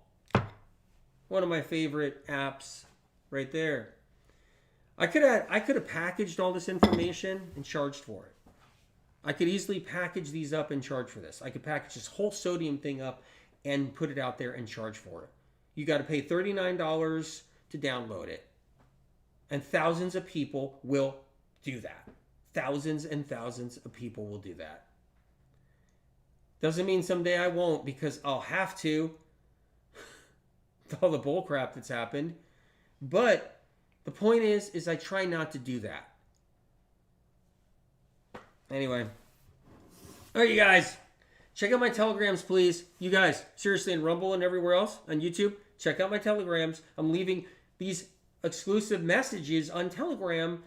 one of my favorite apps, right there. I could have packaged all this information and charged for it. I could easily package these up and charge for this. I could package this whole sodium thing up and put it out there and charge for it. You got to pay $39 to download it. And thousands of people will do that. Thousands and thousands of people will do that. Doesn't mean someday I won't, because I'll have to. With all the bull crap that's happened. But the point is I try not to do that. Anyway. All right, you guys. Check out my telegrams, please. You guys, seriously, in Rumble and everywhere else on YouTube, check out my telegrams. I'm leaving these exclusive messages on Telegram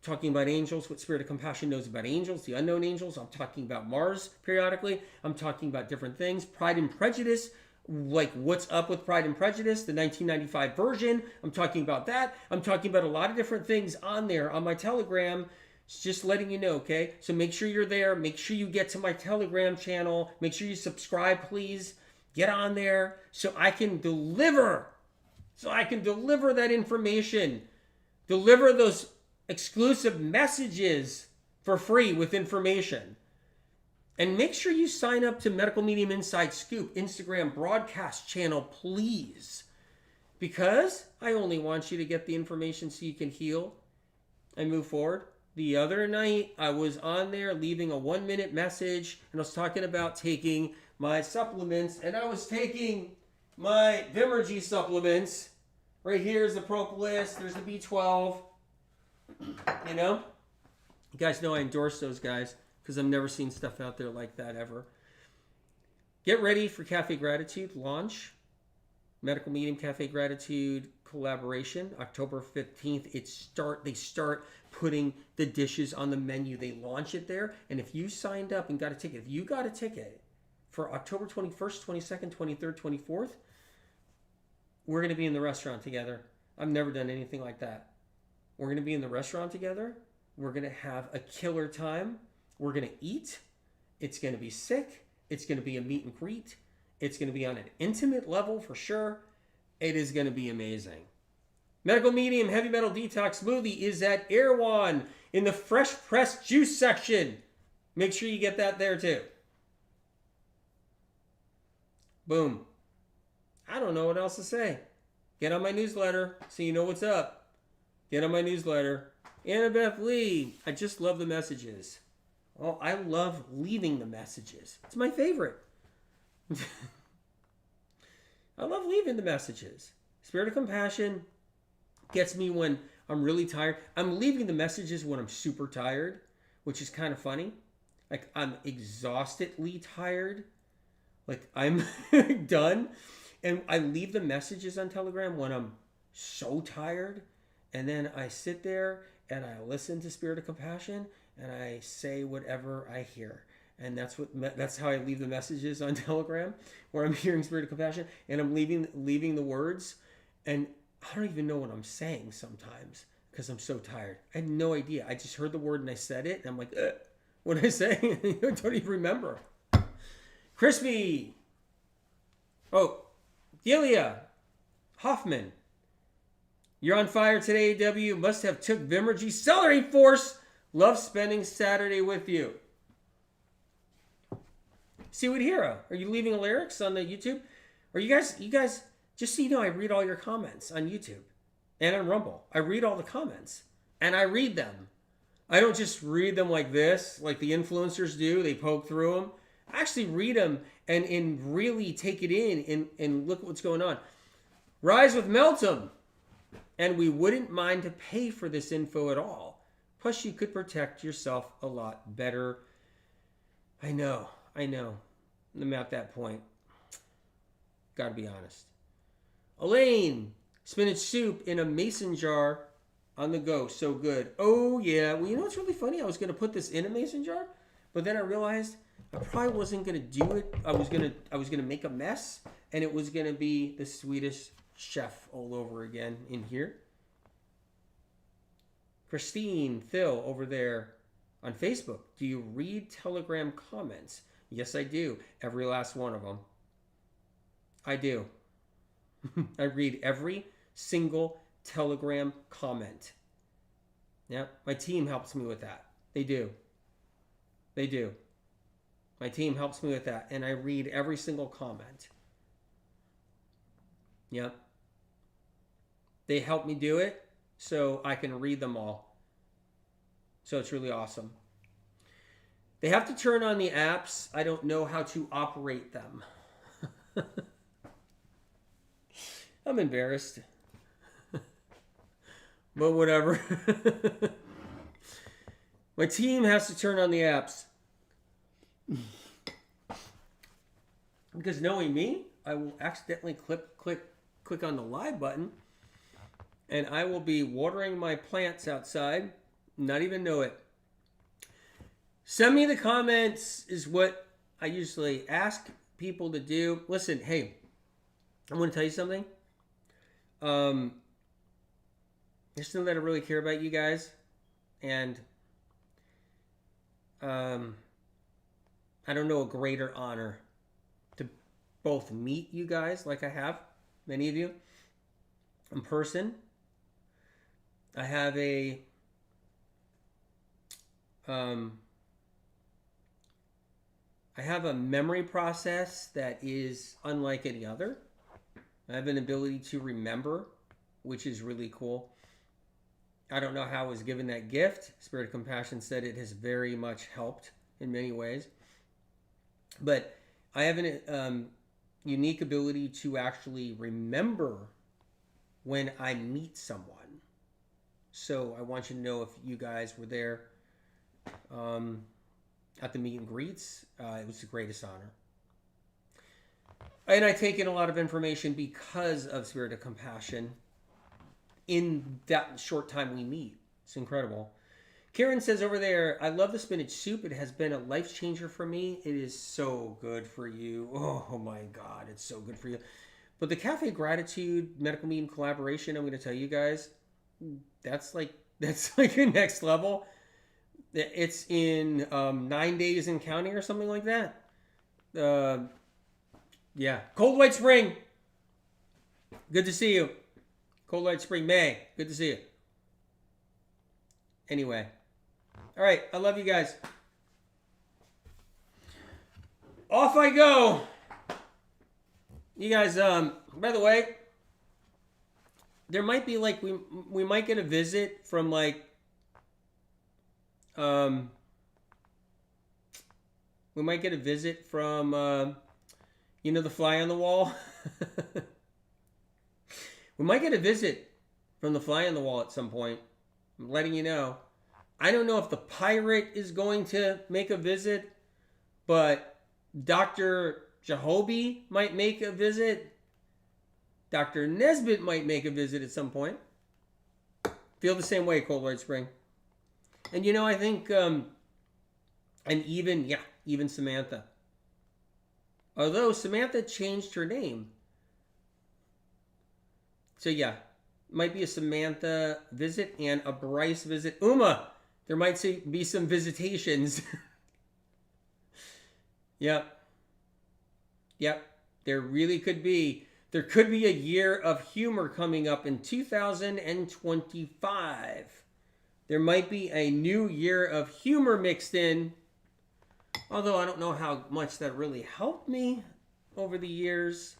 talking about angels, what Spirit of Compassion knows about angels, the unknown angels. I'm talking about Mars periodically. I'm talking about different things. Pride and Prejudice, like what's up with Pride and Prejudice, the 1995 version. I'm talking about that. I'm talking about a lot of different things on there on my Telegram. It's just letting you know, okay? So make sure you're there. Make sure you get to my Telegram channel. Make sure you subscribe, please. Get on there so I can deliver. So I can deliver that information. Deliver those exclusive messages for free with information. And make sure you sign up to Medical Medium Inside Scoop Instagram broadcast channel, please. Because I only want you to get the information so you can heal and move forward. The other night, I was on there leaving a 1-minute message, and I was talking about taking my supplements, and I was taking my Vimergy supplements. Right here is the propolis, there's the B12. You know? You guys know I endorse those guys because I've never seen stuff out there like that ever. Get ready for Cafe Gratitude launch. Medical Medium Cafe Gratitude collaboration, October 15th. They start putting the dishes on the menu. They launch it there. And if you signed up and got a ticket, if you got a ticket for October 21st, 22nd, 23rd, 24th, we're going to be in the restaurant together. I've never done anything like that. We're going to be in the restaurant together. We're going to have a killer time. We're going to eat. It's going to be sick. It's going to be a meet and greet. It's going to be on an intimate level for sure. It is going to be amazing. Medical Medium Heavy Metal Detox Smoothie is at Erewhon in the fresh pressed juice section. Make sure you get that there too. Boom. I don't know what else to say. Get on my newsletter so you know what's up. Get on my newsletter. Annabeth Lee. I just love the messages. Oh, I love leaving the messages. It's my favorite. I love leaving the messages. Spirit of Compassion gets me when I'm really tired. I'm leaving the messages when I'm super tired, which is kind of funny. Like I'm exhaustedly tired. Like I'm done. And I leave the messages on Telegram when I'm so tired. And then I sit there and I listen to Spirit of Compassion and I say whatever I hear. And that's how I leave the messages on Telegram, where I'm hearing Spirit of Compassion and I'm leaving the words, and I don't even know what I'm saying sometimes because I'm so tired. I had no idea. I just heard the word and I said it, and I'm like, what did I say? I don't even remember. Crispy. Oh, Delia Hoffman. You're on fire today, AW. Must have took Vimergy Celery Force. Love spending Saturday with you. Seaweed Hero, are you leaving lyrics on the YouTube? Or you guys, just so you know, I read all your comments on YouTube and on Rumble. I read all the comments and I read them. I don't just read them like this, like the influencers do. They poke through them. I actually read them and really take it in and look at what's going on. Rise with Meltem. And we wouldn't mind to pay for this info at all. Plus, you could protect yourself a lot better. I know. I'm at that point. Gotta be honest. Elaine, spinach soup in a mason jar on the go. So good. Oh, yeah. Well, you know what's really funny? I was going to put this in a mason jar, but then I realized I probably wasn't going to do it. I was going to make a mess, and it was going to be the Swedish chef all over again in here. Christine Phil over there on Facebook. Do you read Telegram comments? Yes, I do. Every last one of them. I do. I read every single Telegram comment. Yeah, my team helps me with that. They do. My team helps me with that, and I read every single comment. Yep. They help me do it so I can read them all. So it's really awesome. They have to turn on the apps. I don't know how to operate them. I'm embarrassed. But whatever. My team has to turn on the apps. Because knowing me, I will accidentally click on the live button, and I will be watering my plants outside, not even know it. Send me the comments is what I usually ask people to do. Listen, hey, I'm going to tell you something. There's something that I really care about you guys. And I don't know a greater honor to both meet you guys like I have, many of you, in person. I have a memory process that is unlike any other. I have an ability to remember, which is really cool. I don't know how I was given that gift. Spirit of Compassion said it has very much helped in many ways. But I have a unique ability to actually remember when I meet someone. So I want you to know if you guys were there at the meet and greets. It was the greatest honor. And I take in a lot of information because of Spirit of Compassion in that short time we meet. It's incredible. Karen says over there, I love the spinach soup. It has been a life changer for me. It is so good for you. Oh my God, it's so good for you. But the Cafe Gratitude Medical Meme collaboration, I'm going to tell you guys, that's like your next level. It's in 9 days and counting or something like that. Yeah. Cold White Spring. Good to see you. Cold White Spring, May. Good to see you. Anyway. All right. I love you guys. Off I go. You guys, by the way, there might be like, we might get a visit from like, we might get a visit from, the fly on the wall. We might get a visit from the fly on the wall at some point. I'm letting you know. I don't know if the pirate is going to make a visit, but Dr. Jahobi might make a visit. Dr. Nesbitt might make a visit at some point. Feel the same way, Cold White Spring. And I think, and even Samantha. Although Samantha changed her name. So yeah, might be a Samantha visit and a Bryce visit. Uma, there might be some visitations. Yep. There really could be. There could be a year of humor coming up in 2025. There might be a new year of humor mixed in. Although I don't know how much that really helped me over the years.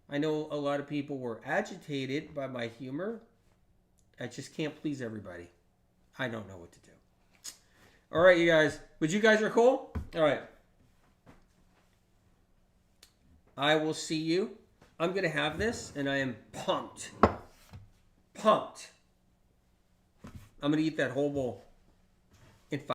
I know a lot of people were agitated by my humor. I just can't please everybody. I don't know what to do. All right, you guys. But you guys are cool? All right. I will see you. I'm going to have this, and I am pumped. I'm going to eat that whole bowl.